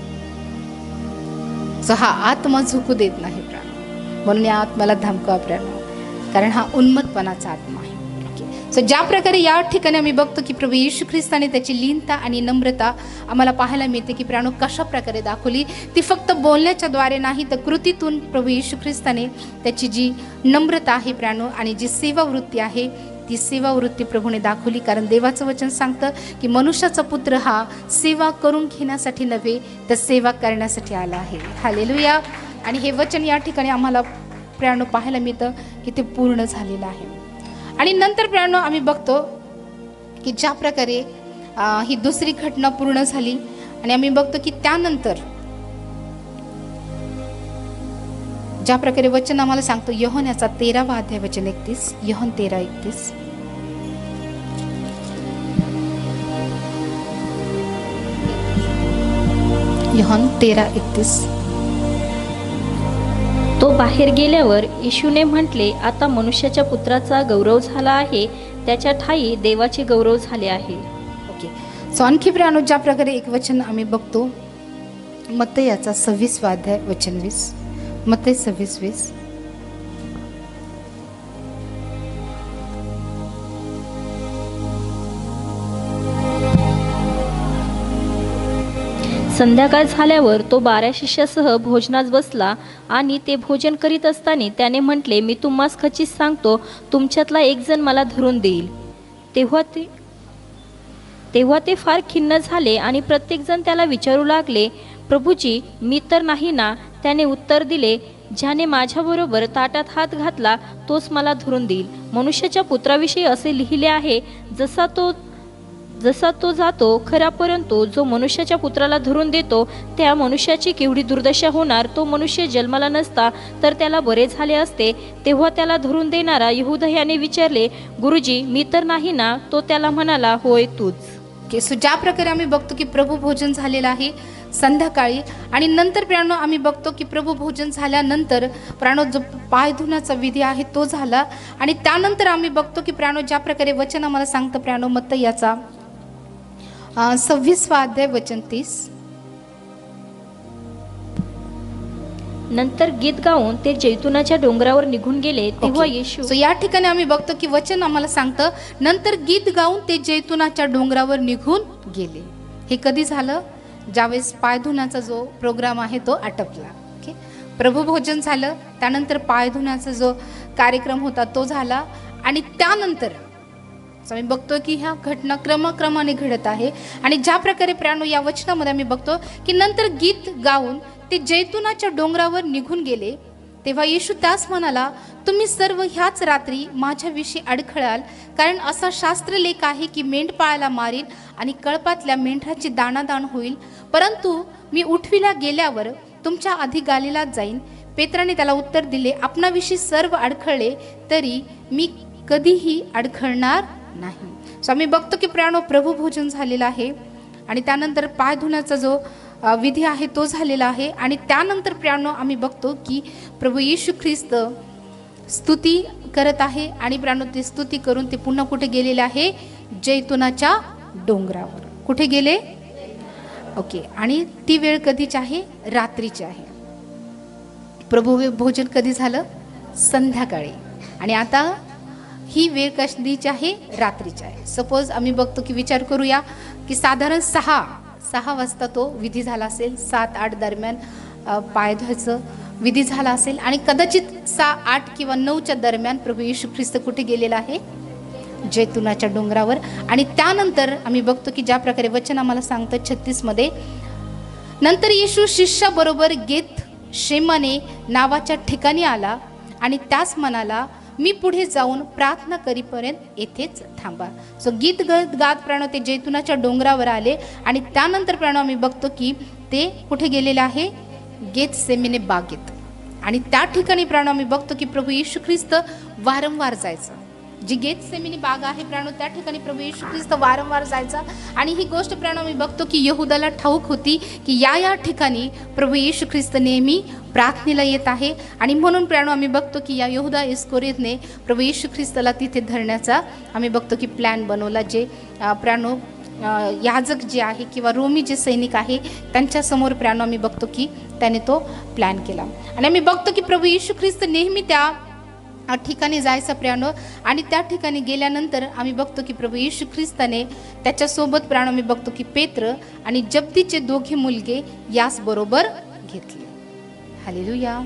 सो हा आत्मा झुकू देत नाही प्रियानो. म्हणून या आत्म्याला धमकावा प्रियानो, कारण हा उन्मत्तपणाचा आत्मा आहे. सो ज्या प्रकारे या ठिकाणी आम्ही बघतो की प्रभू येशू ख्रिस्ताने त्याची लीनता आणि नम्रता आम्हाला पाहायला मिळते की प्रियानो कशा प्रकारे दाखवली. ती फक्त बोलण्याच्या द्वारे नाही, तर कृतीतून प्रभू येशू ख्रिस्ताने त्याची जी नम्रता आहे प्रियानो आणि जी सेवावृत्ती आहे ती सेवावृत्ती प्रभूने दाखवली. कारण देवाचं वचन सांगतं की मनुष्याचा पुत्र हा सेवा करून घेण्यासाठी नव्हे तर सेवा करण्यासाठी आला आहे. हालेलुया. आणि हे वचन या ठिकाणी आम्हाला प्रियानो पाहायला मिळतं की ते पूर्ण झालेलं आहे. आणि नंतर प्रियानो आम्ही बघतो की ज्या प्रकारे ही दुसरी घटना पूर्ण झाली आणि आम्ही बघतो की त्यानंतर ज्या प्रकारे वचन आम्हाला सांगतो योहनाचा 13वा अध्याय वचन 31, योहन 13:31. योहन 13:31. तो बाहेर गेल्यावर येशूने म्हटले, आता मनुष्याच्या पुत्राचा गौरव झाला आहे, त्याच्या ठाई देवाचे गौरव झाले आहे. ओके. सो आणखी प्रियानो ज्या प्रकारे एक वचन आम्ही बघतो मत्तयाचा 26वा अध्याय वचन 20, मत्तय 26:20. संध्याकाळ झाल्यावर तो 12 शिष्यासह भोजनास बसला आणि ते भोजन करीत असताना त्याने म्हटले, मी तुम्हास खचित सांगतो, तुमच्यातला एक जण मला धरून देईल. तेव्हा ते फार खिन्न झाले आणि प्रत्येकजण त्याला विचारू लागले, प्रभूजी, मी तर नाही ना? त्याने उत्तर दिले, ज्याने माझ्याबरोबर ताटात हात घातला तोच मला धरून देईल. मनुष्याच्या पुत्राविषयी असे लिहिले आहे, जसा तो जातो खरा, परंतु जो मनुष्याच्या पुत्राला धरून देतो त्या मनुष्याची केवढी दुर्दशा होणार. तो मनुष्य जन्माला नसता तर त्याला बरे झाले असते. तेव्हा त्याला धरून देणारा यहूदा याने विचारले, गुरुजी, मी तर नाही ना? तो त्याला म्हणाला, होय, तूच. सो ज्या प्रकारे आम्ही बघतो की प्रभू भोजन झालेलं आहे संध्याकाळी आणि नंतर प्रियानो आम्ही बघतो की प्रभू भोजन झाल्यानंतर प्रियानो जो पाय धुण्याचा विधी आहे तो झाला. आणि त्यानंतर आम्ही बघतो की प्रियानो ज्या प्रकारे वचन आम्हाला सांगतं प्रियानो मत्तयाचा 26वा अध्याय वचन 30. नंतर गीत गाऊन ते जैतुनाच्या डोंगरावर निघून गेले. तेव्हा येशू सो या ठिकाणी आम्ही बघतो की वचन आम्हाला सांगतं नंतर गीत गाऊन ते जैतुनाच्या डोंगरावर निघून गेले. हे कधी झालं? ज्यावेळेस पाय धुण्याचा जो प्रोग्राम आहे तो आटपला. ओके. प्रभू भोजन झालं, त्यानंतर पाय धुण्याचा जो कार्यक्रम होता तो झाला आणि त्यानंतर आम्ही बघतो की ह्या घटना क्रमाक्रमाने घडत आहे. आणि ज्या प्रकारे प्रियानो या वचनामध्ये आम्ही बघतो की नंतर गीत गाऊन ते जैतुनाच्या डोंगरावर निघून गेले तेव्हा येशू त्यास म्हणाला, तुम्ही सर्व ह्याच रात्री माझ्याविषयी अडखळाल, कारण असा शास्त्रलेख आहे की मेंढपाळाला मारील आणि कळपातल्या मेंढराची दाणादाण होईल. परंतु मी उठविला गेल्यावर तुमच्या आधी गालिलात जाईन. पेत्राने त्याला उत्तर दिले, आपणाविषयी सर्व अडखळले तरी मी कधीही अडखळणार नाही. सो आम्ही बघतो की प्रियानो, प्रभू भोजन झालेलं आहे आणि त्यानंतर पाय धुण्याचा जो विधी आहे तो झालेला आहे. आणि त्यानंतर प्रियानो आम्ही बघतो की प्रभू येशू ख्रिस्त स्तुती करत आहे. आणि प्रियानो ते स्तुती करून ते पुन्हा कुठे गेलेले आहे? जैतुनाच्या डोंगरावर. कुठे गेले? ओके. आणि ती वेळ कधीची आहे? रात्रीची आहे. प्रभू भोजन कधी झालं? संध्याकाळी. आणि आता ही वेळ कधीची आहे? रात्रीची आहे. सपोज आम्ही बघतो की विचार करूया की साधारण 6 वाजता तो विधी झाला असेल. 7-8 दरम्यान पाय धुवायचं विधी झाला असेल आणि कदाचित 6-8 किंवा 9च्या दरम्यान प्रभू येशू ख्रिस्त कुठे गेलेला आहे? जैतुनाच्या डोंगरावर. आणि त्यानंतर आम्ही बघतो की ज्या प्रकारे वचन आम्हाला सांगतं 36 मध्ये, नंतर येशू शिष्याबरोबर गेत शेमाने नावाच्या ठिकाणी आला आणि त्यास म्हणाला, मी पुढे जाऊन प्रार्थना करीपर्यंत येथेच थांबा. सो गीत गात प्राणो ते जैतुनाच्या डोंगरावर आले आणि त्यानंतर प्राणो आम्ही बघतो की ते कुठे गेलेले आहे? गेतसेमने बागेत. आणि त्या ठिकाणी प्राणो आम्ही बघतो की प्रभू येशू ख्रिस्त वारंवार जायचा. जी गेतसेमनी बाग आहे प्राणो, त्या ठिकाणी प्रभू येशू ख्रिस्त वारंवार जायचा. आणि ही गोष्ट प्राणो मी बघतो की यहुदाला ठाऊक होती की या ठिकाणी प्रभू येशू ख्रिस्त नेहमी प्रार्थनेला येत आहे. आणि म्हणून प्राणो आम्ही बघतो की या यहुदा इस्करियोतने प्रभू येशू ख्रिस्तला तिथे धरण्याचा आम्ही बघतो की प्लॅन बनवला. जे प्राणो याजक जे आहे किंवा रोमी जे सैनिक आहे त्यांच्यासमोर प्राणो आम्ही बघतो की त्याने तो प्लॅन केला. आणि आम्ही बघतो की प्रभू येशू ख्रिस्त नेहमी त्या ठिकाणी जायचा प्राणो. आणि त्या ठिकाणी गेल्यानंतर आम्ही बघतो की प्रभू येशू ख्रिस्ताने त्याच्यासोबत प्राणो आम्ही बघतो की पेत्र आणि जब्दीचे 2 मुलगे यास बरोबर घेतले. हालेलुया.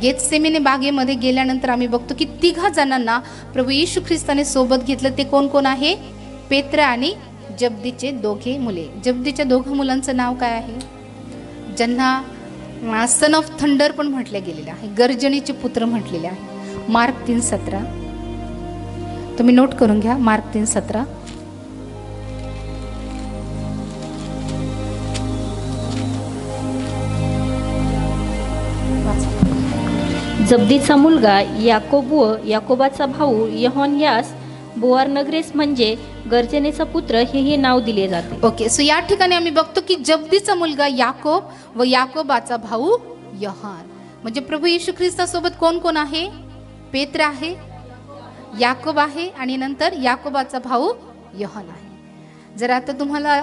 गेतसेमने बागेमध्ये गेल्यानंतर आम्ही बघतो की 3 जणांना प्रभू येशू ख्रिस्ताने सोबत घेतलं. ते कोण कोण आहे? पेत्र आणि जब्दीचे 2 मुले. जब्दीच्या 2 मुलांचं नाव काय आहे? ज्यांना सन ऑफ थंडर पण म्हटले गेलेले आहे, गर्जनीचे पुत्र म्हटलेले आहे. मार्क 3:17 तुम्ही नोट करून घ्या. मार्क 3:17. जब्दीचा मुलगा याकोब व याकोबाचा भाऊ योहान यास बोआरनगरेस म्हणजे गर्जनेचा पुत्र हेही नाव दिले जाते. ओके. सो या ठिकाणी आम्ही बघतो की जब्दीचा मुलगा याकोब व याकोबाचा भाऊ योहान. म्हणजे प्रभू येशू ख्रिस्तासोबत कोण कोण आहे? पेत्र आहे, याकोब आहे आणि नंतर याकोबाचा भाऊ योहान आहे. जर आता तुम्हाला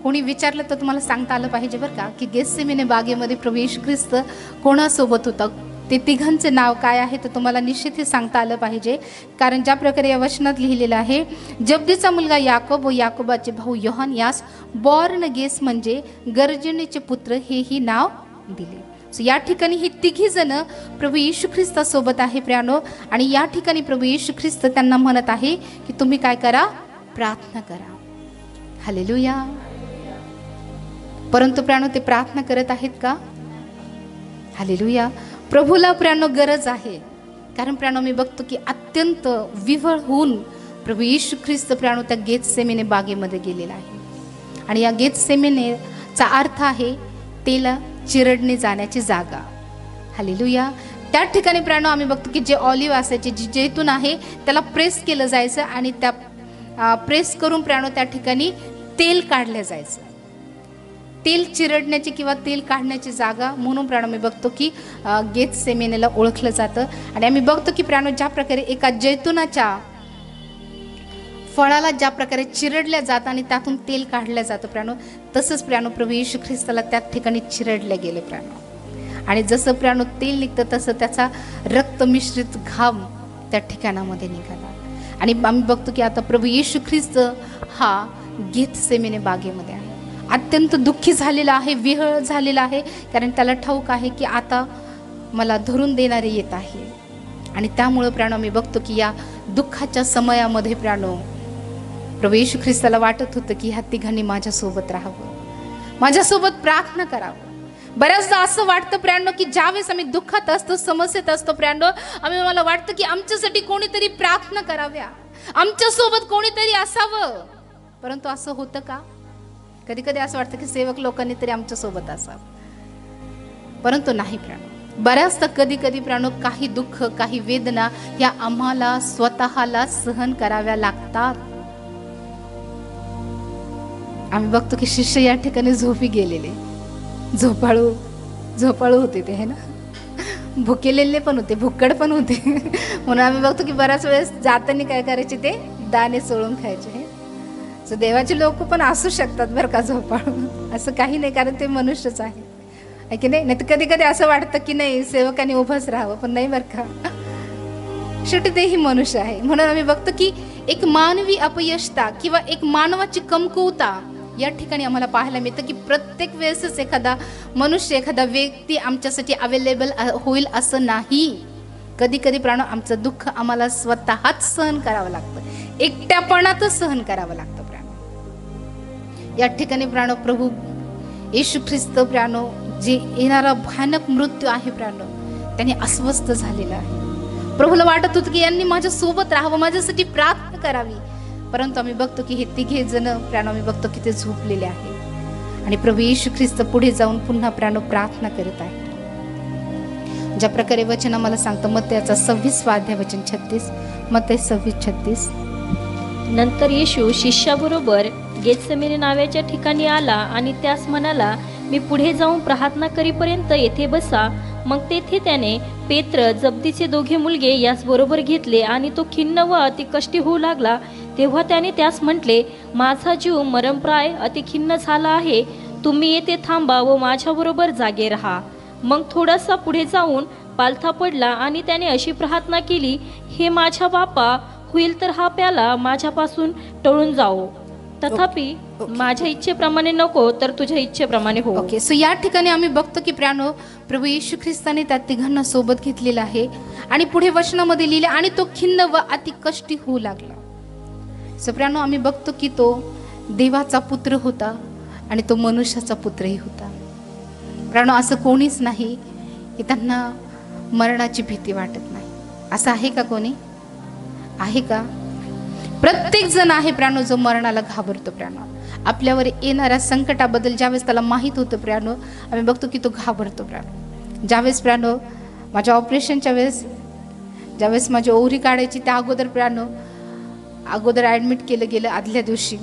कोणी विचारलं तर तुम्हाला सांगता आलं पाहिजे बरं का की गेतसेमने बागेमध्ये प्रभू येशू ख्रिस्त कोणासोबत होता. ते 3घांचे नाव काय आहे तर तुम्हाला निश्चित हे सांगता आलं पाहिजे. कारण ज्या प्रकारे या वचनात लिहिलेलं आहे, जब्दीचा मुलगा याकोब व याकोबाचे भाऊ योहान यास बॉर्नगेस म्हणजे गर्जनेचे पुत्र हेही नाव दिले. सो या ठिकाणी हे 3 जण प्रभू येशू ख्रिस्तासोबत आहे प्रियानो. आणि या ठिकाणी प्रभू येशू ख्रिस्त त्यांना म्हणत आहे की तुम्ही काय करा? प्रार्थना करा. हालेलुया. परंतु प्रियानो ते प्रार्थना करत आहेत का? हालेलुया. प्रभूला प्रियानो गरज आहे. कारण प्रियानो मी बघतो की अत्यंत विव्हळ होऊन प्रभू येशू ख्रिस्त प्रियानो त्या गेतसेमने बागेमध्ये गेलेला आहे. आणि या गेतसेमनेचा अर्थ आहे तेला चिरडणे जाण्याची जागा. हालेलुया. त्या ठिकाणी प्रियानो आम्ही बघतो की जे ऑलिव्ह असायचे, जे जैतून आहे त्याला प्रेस केलं जायचं आणि त्या प्रेस करून प्रियानो त्या ठिकाणी तेल काढलं जायचं. तेल चिरडण्याची किंवा तेल काढण्याची जागा म्हणून प्रियानो मी बघतो की गेतसेमनेला ओळखलं जातं. आणि आम्ही बघतो की प्रियानो ज्या प्रकारे एका जैतुनाच्या फळाला ज्या प्रकारे चिरडल्या जातं आणि त्यातून तेल काढलं जातं प्रियानो, तसंच प्रियानो प्रभू येशू ख्रिस्ताला त्या ठिकाणी चिरडले गेले प्रियानो. आणि जसं प्रियानो तेल निघतं तसं त्याचा रक्त मिश्रित घाम त्या ठिकाणामध्ये निघाला. आणि आम्ही बघतो की आता प्रभू येशू ख्रिस्त हा गेतसेमने बागेमध्ये आहे. अत्यंत दुःखी झालेला आहे, विहळ झालेला आहे. कारण त्याला ठाऊक आहे की आता मला धरून देणारे येत आहे. आणि त्यामुळं प्रियानो मी बघतो की या दुःखाच्या समयामध्ये प्रियानो प्रभू येशू ख्रिस्ताला वाटत होतं की ह्या 3घांनी माझ्यासोबत राहावं, माझ्यासोबत प्रार्थना करावं. बऱ्याचदा असं वाटतं प्रियांनो की ज्यावेळेस आम्ही दुःखात असतो, समस्येत असतो प्रियांनो, मला वाटतं की आमच्यासाठी कोणीतरी प्रार्थना कराव्या, आमच्या सोबत कोणीतरी असावं. परंतु असं होतं का? कधी कधी असं वाटतं की सेवक लोकांनी तरी आमच्या सोबत असावं, परंतु नाही प्रियांनो. बऱ्याचदा कधी कधी प्रियांनो काही दुःख, काही वेदना या आम्हाला स्वतःला सहन कराव्या लागतात. आम्ही बघतो की शिष्य या ठिकाणी झोपी गेलेले, झोपाळू होते ते, है ना, भुकेलेले पण होते, भुक्कड पण होते. म्हणून आम्ही बघतो की बऱ्याच वेळेस जाताना काय करायचे, ते दाणे चोळून खायचे. सो देवाचे लोक पण असू शकतात बरं का झोपाळू, असं काही नाही, कारण ते मनुष्यच आहे की नाही. नाही तर कधी कधी असं वाटतं की नाही सेवकांनी उभंच राहावं, पण नाही बरं का, शेवटी तेही मनुष्य आहे. म्हणून आम्ही बघतो की एक मानवी अपयशता किंवा एक मानवाची कमकुवता या ठिकाणी आम्हाला पाहायला मिळतं की प्रत्येक वेळेसच एखादा मनुष्य, एखादा व्यक्ती आमच्यासाठी अवेलेबल होईल असं नाही. कधी कधी प्राण आमचं दुःख आम्हाला स्वतःच सहन करावं लागतं, एकट्यापणातच सहन करावं लागतं प्राण. या ठिकाणी प्राण प्रभू येशू ख्रिस्त प्राणो, जे येणारा भयानक मृत्यू आहे प्राणो, त्यांनी अस्वस्थ झालेला आहे. प्रभूला वाटत होतं की यांनी माझ्या सोबत राहावं, माझ्यासाठी प्रार्थना करावी, परंतु आम्ही बघतो की हे तिघे जण प्राणो आम्ही बघतो की ते झोपलेले आहे. आणि प्रभू येशू ख्रिस्त पुढे जाऊन पुन्हा प्राणो प्रार्थना करत आहे. ज्या प्रकारे वचन आम्हाला सांगतं मत्तयाचा 26 अध्याय वचन 36, मत्तय 26:36. नंतर येशू शिष्याबरोबर गेत्सेमने नावाच्या ठिकाणी आला आणि त्यास म्हणाला, मी पुढे जाऊन प्रार्थना करीपर्यंत येथे बसा. मग तेथे त्याने पेत्र, जब्दीचे दोघे मुलगे यास बरोबर घेतले आणि तो खिन्न व अति कष्टी होऊ लागला. तेव्हा त्याने त्यास म्हटले, माझा जीव मरणप्राय अति खिन्न झाला आहे, तुम्ही येथे थांबा व माझ्याबरोबर जागे राहा. मग थोडासा पुढे जाऊन पालथा पडला आणि त्याने अशी प्रार्थना केली, हे माझ्या बापा, होईल तर हा प्याला माझ्यापासून टळून जाओ, तथापि माझ्या इच्छेप्रमाणे नको तर तुझ्या इच्छेप्रमाणे हो. ओके, सो या ठिकाणी आम्ही बघतो की प्राणो प्रभू येशू ख्रिस्ताने त्या तिघांना सोबत घेतलेला आहे आणि पुढे वचनामध्ये लिहिले, आणि तो खिन्न व अति कष्टी होऊ लागला. सो प्राणो आम्ही बघतो की तो देवाचा पुत्र होता आणि तो मनुष्याचा पुत्रही होता. प्राणो असं कोणीच नाही की त्यांना मरणाची भीती वाटत नाही. असं आहे का कोणी? आहे का? प्रत्येक जण आहे प्राणो जो मरणाला घाबरतो. प्राणो आपल्यावर येणाऱ्या संकटाबद्दल ज्यावेळेस त्याला माहीत होतं प्राणो, आम्ही बघतो की तो घाबरतो. प्राणो ज्यावेळेस प्राणो माझ्या ऑपरेशनच्या वेळेस, ज्यावेळेस माझी ओव्हरी काढायची त्या अगोदर प्राणो, अगोदर ॲडमिट केलं गेलं आदल्या दिवशी,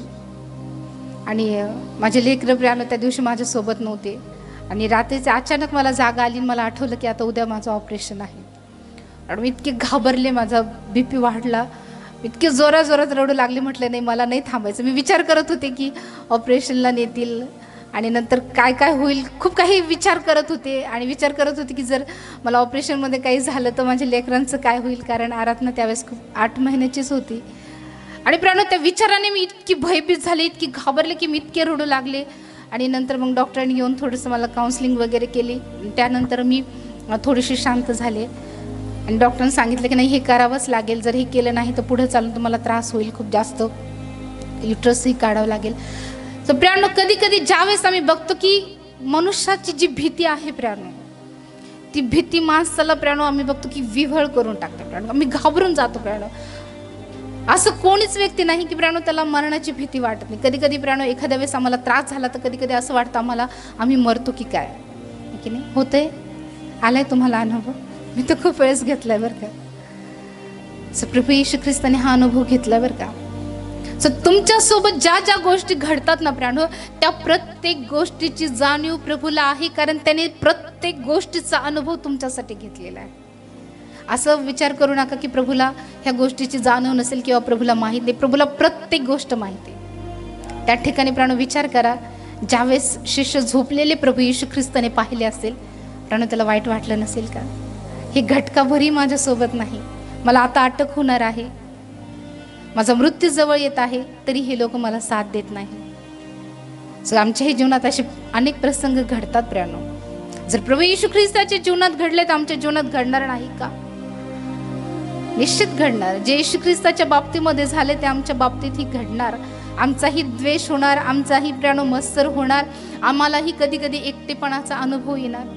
आणि माझे लेकरं प्राणो त्या दिवशी माझ्यासोबत नव्हते. आणि रात्रीचे अचानक मला जागा आली, मला आठवलं की आता उद्या माझं ऑपरेशन आहे. आणि मी इतके घाबरले, माझा BP वाढला, इतके जोरात रडू लागले. म्हटलं नाही, मला नाही थांबायचं. मी विचार करत होते की ऑपरेशनला नेतील आणि नंतर काय काय होईल, खूप काही विचार करत होते. आणि विचार करत होते की जर मला ऑपरेशनमध्ये काही झालं तर माझ्या लेकरांचं काय होईल, कारण आराधना त्यावेळेस खूप 8 महिन्याचीच होती. आणि प्राणो त्या विचाराने मी इतकी भयभीत झाले, इतकी घाबरले की मी इतके रडू लागले. आणि नंतर मग डॉक्टरांनी येऊन थोडंसं मला काउन्सिलिंग वगैरे केली. त्यानंतर मी थोडीशी शांत झाले आणि डॉक्टरांनी सांगितलं की नाही, हे करावंच लागेल, जर हे केलं नाही तर पुढे चालून तुम्हाला त्रास होईल, खूप जास्त युट्रसही काढावं लागेल. तर प्राणो कधी कधी ज्यावेळेस आम्ही बघतो की मनुष्याची जी भीती आहे प्राणो, ती भीती माणसाला प्राणो आम्ही बघतो की विव्हळ करून टाकतो. प्राणो आम्ही घाबरून जातो. प्राणो असं कोणीच व्यक्ती नाही की प्राणो त्याला मरणाची भीती वाटत नाही. कधी कधी प्राणो एखाद्या वेळेस आम्हाला त्रास झाला तर कधी कधी असं वाटतं आम्हाला आम्ही मरतो की काय, की नाही होतंय. आलाय तुम्हाला अनुभव? मी तर खूप वेळेस घेतलाय बरं का. सो प्रभू येशू ख्रिस्ताने हा अनुभव घेतला बरं का. सो तुमच्यासोबत ज्या ज्या गोष्टी घडतात ना प्राणो, त्या प्रत्येक गोष्टीची जाणीव प्रभूला आहे, कारण त्याने प्रत्येक गोष्टीचा अनुभव तुमच्यासाठी घेतलेला आहे. असं विचार करू नका की प्रभूला ह्या गोष्टीची जाणीव नसेल किंवा प्रभूला माहीत नाही. प्रभूला प्रत्येक गोष्ट माहिती आहे. त्या ठिकाणी प्राणो विचार करा, ज्यावेळेस शिष्य झोपलेले प्रभू येशू ख्रिस्ताने पाहिले असेल, प्राणो त्याला वाईट वाटलं नसेल का? हे घटकाभरही माझ्यासोबत नाही, मला आता अटक होणार आहे, माझा मृत्यू जवळ येत आहे, तरी हे लोक मला साथ देत नाही. सो आमच्याही जीवनात असे अनेक प्रसंग घडतात प्राणो. जर प्रभू येशू ख्रिस्ताच्या जीवनात घडले तर आमच्या जीवनात घडणार नाही का? निश्चित घडणार. जे येशू ख्रिस्ताच्या बाबतीमध्ये झाले ते आमच्या बाबतीतही घडणार. आमचाही द्वेष होणार, आमचाही प्राणो मत्सर होणार, आम्हालाही कधी कधी एकटेपणाचा अनुभव येणार.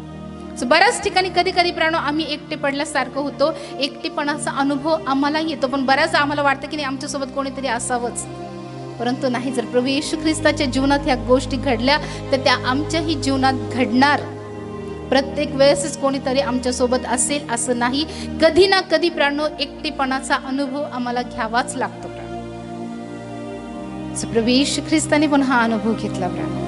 बऱ्याच ठिकाणी कधी कधी प्राणो आम्ही एकटे पडल्यासारखं होतो, एकटेपणाचा अनुभव आम्हाला येतो. पण बऱ्याच आम्हाला वाटतं की नाही आमच्यासोबत कोणीतरी असावंच, परंतु नाही. जर प्रभू येशू ख्रिस्ताच्या जीवनात ह्या गोष्टी घडल्या तर त्या आमच्याही जीवनात घडणार. प्रत्येक वेळेसच कोणीतरी आमच्यासोबत असेल असं नाही. कधी ना कधी प्राणो एकटेपणाचा अनुभव आम्हाला घ्यावाच लागतो. प्रभू येशू ख्रिस्ताने पण हा अनुभव घेतला प्राणो.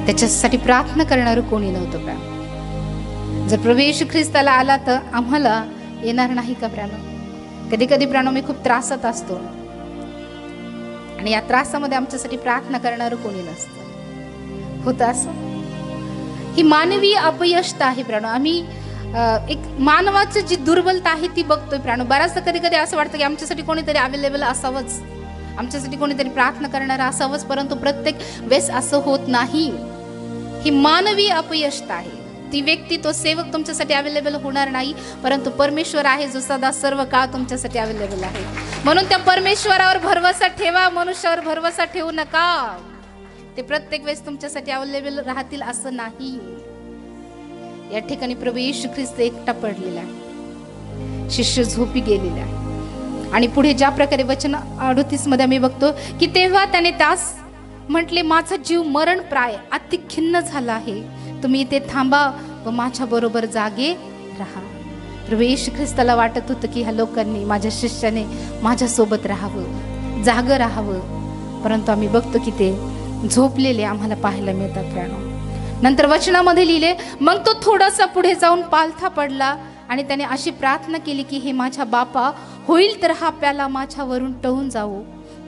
त्याच्यासाठी प्रार्थना करणारं कोणी नव्हतं प्राणो. जर प्रभू येशू ख्रिस्ताला आला तर आम्हाला येणार नाही का प्राणो? कधी कधी प्राणो मी खूप त्रासात असतो आणि या त्रासामध्ये आमच्यासाठी प्रार्थना करणारं कोणी नसतं. होतं असं. ही मानवीय अपयशता आहे प्राणो. आम्ही एक मानवाची जी दुर्बलता आहे ती बघतोय प्राणो. बऱ्याचदा कधी कधी असं वाटतं की आमच्यासाठी कोणीतरी अवेलेबल असावंच, आमच्यासाठी कोणीतरी प्रार्थना करणारा असावंच, परंतु प्रत्येक वेळेस असं होत नाही. ही मानवीय अपयशता आहे. ती व्यक्ती, तो सेवक तुमच्यासाठी अवेलेबल होणार नाही, परंतु परमेश्वर आहे जो सदा सर्व काळ तुमच्यासाठी अवेलेबल आहे. म्हणून त्या परमेश्वरावर भरवसा ठेवा, मनुष्यावर भरवसा ठेवू नका. ते प्रत्येक वेळेस तुमच्यासाठी अवेलेबल राहतील असं नाही. या ठिकाणी प्रभू येशू ख्रिस्त एकटा पडलेला आहे, शिष्य झोपी गेलेला आहे. आणि पुढे ज्या प्रकारे वचन 38 मध्ये आम्ही बघतो की तेव्हा त्याने त्यास म्हटले, माझा जीव मरण प्राय अति खिन्न झाला आहे, तुम्ही इथे थांबा व माझ्या बरोबर जागे राहा. प्रभू येशू ख्रिस्ताला वाटत होतं की ह्या लोकांनी, माझ्या शिष्याने माझ्यासोबत राहावं, जागं राहावं, परंतु आम्ही बघतो की ते झोपलेले आम्हाला पाहायला मिळतात प्राणो. नंतर वचनामध्ये लिहिले, मग तो थोडासा पुढे जाऊन पालथा पडला आणि त्याने अशी प्रार्थना केली की हे माझ्या बापा, होईल तर हा प्याला माझ्यावरून टळून जावो,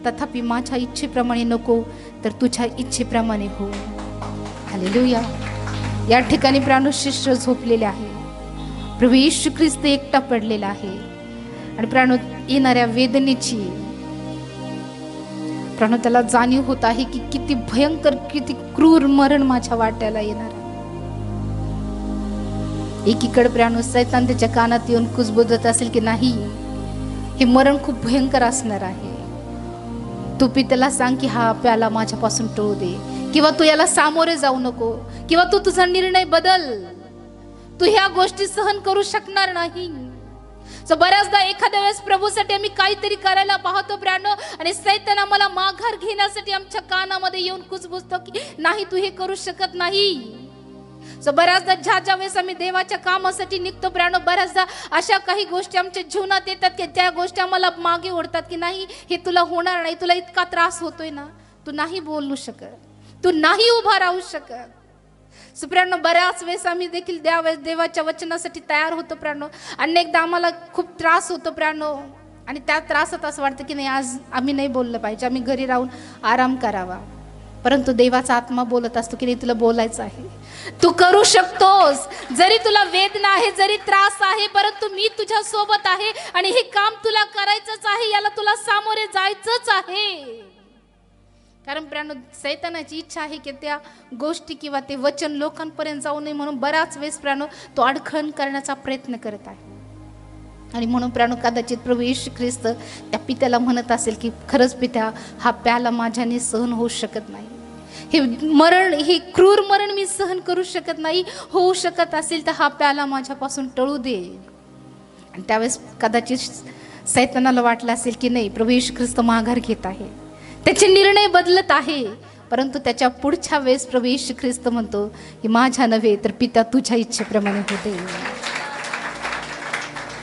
तथापि माझ्या इच्छेप्रमाणे नको तर तुझ्या इच्छेप्रमाणे हो. हालेलुया. या ठिकाणी प्राणो शिष्य झोपलेले आहे, प्रभू येशू ख्रिस्त एकटा पडलेला आहे. आणि प्राणो येणाऱ्या वेदनेची प्राणो त्याला जाणीव होत आहे की किती भयंकर, किती क्रूर मरण माझ्या वाट्याला येणार. एकीकडे प्राणो सैतान त्याच्या कानात येऊन कुजबुजत असेल की नाही, हे मरण खूप भयंकर असणार आहे, तू पित्याला सांग की हा प्याला माझ्यापासून टळू दे, किंवा तू याला सामोरे जाऊ नको, किंवा तू तुझा निर्णय बदल, तू ह्या गोष्टी सहन करू शकणार नाही. बऱ्याचदा एखाद्या वेळेस प्रभूसाठी आम्ही काहीतरी करायला पाहतो प्राणो, आणि सैतान आम्हाला माघार घेण्यासाठी आमच्या कानामध्ये येऊन कुजबुजतो की नाही, तू हे करू शकत नाही. बऱ्याचदा ज्या वेळेस आम्ही देवाच्या कामासाठी निघतो प्राणो, बऱ्याचदा अशा काही गोष्टी आमच्या जीवनात येतात की त्या गोष्टी आम्हाला मागे ओढतात की नाही, हे तुला होणार नाही, तुला इतका त्रास होतोय ना, तू नाही बोलू शकत, तू नाही उभा राहू शकत. सुप्रांनो, बऱ्याच वेळेस आम्ही देखील देवाच्या वचनासाठी तयार होतो प्राणो. अनेकदा आम्हाला खूप त्रास होतो प्राणो, आणि त्या त्रासात असं वाटतं की नाही, आज आम्ही नाही बोललं पाहिजे, आम्ही घरी राहून आराम करावा. परंतु देवाचा आत्मा बोलत असतो की नाही, तुला बोलायचं आहे, तू करू शकतोस. जरी तुला वेदना आहे, जरी त्रास आहे, परंतु मी तुझ्या सोबत आहे आणि हे काम तुला करायचंच आहे, याला तुला सामोरे जायचंच आहे. कारण प्राणो, सैतानाची इच्छा आहे की त्या गोष्टी किंवा ते वचन लोकांपर्यंत जाऊ नये, म्हणून बराच वेळेस प्राणो तो अडखळण करण्याचा प्रयत्न करत आहे. आणि म्हणून प्राणो, कदाचित प्रभू येशू ख्रिस्त त्या पित्याला म्हणत असेल की खरंच पित्या, हा प्याला माझ्याने सहन होऊ शकत नाही, हे मरण, हे क्रूर मरण मी सहन करू शकत नाही, होऊ शकत असेल तर हा प्याला माझ्यापासून टळू दे. आणि त्यावेळेस कदाचित सैतानाला वाटलं असेल की नाही, प्रभू येशू ख्रिस्त माघार घेत आहे, त्याचे निर्णय बदलत आहे. परंतु त्याच्या पुढच्या वेळेस प्रभू येशू ख्रिस्त म्हणतो की माझ्या नव्हे तर पिता तुझ्या इच्छेप्रमाणे होते.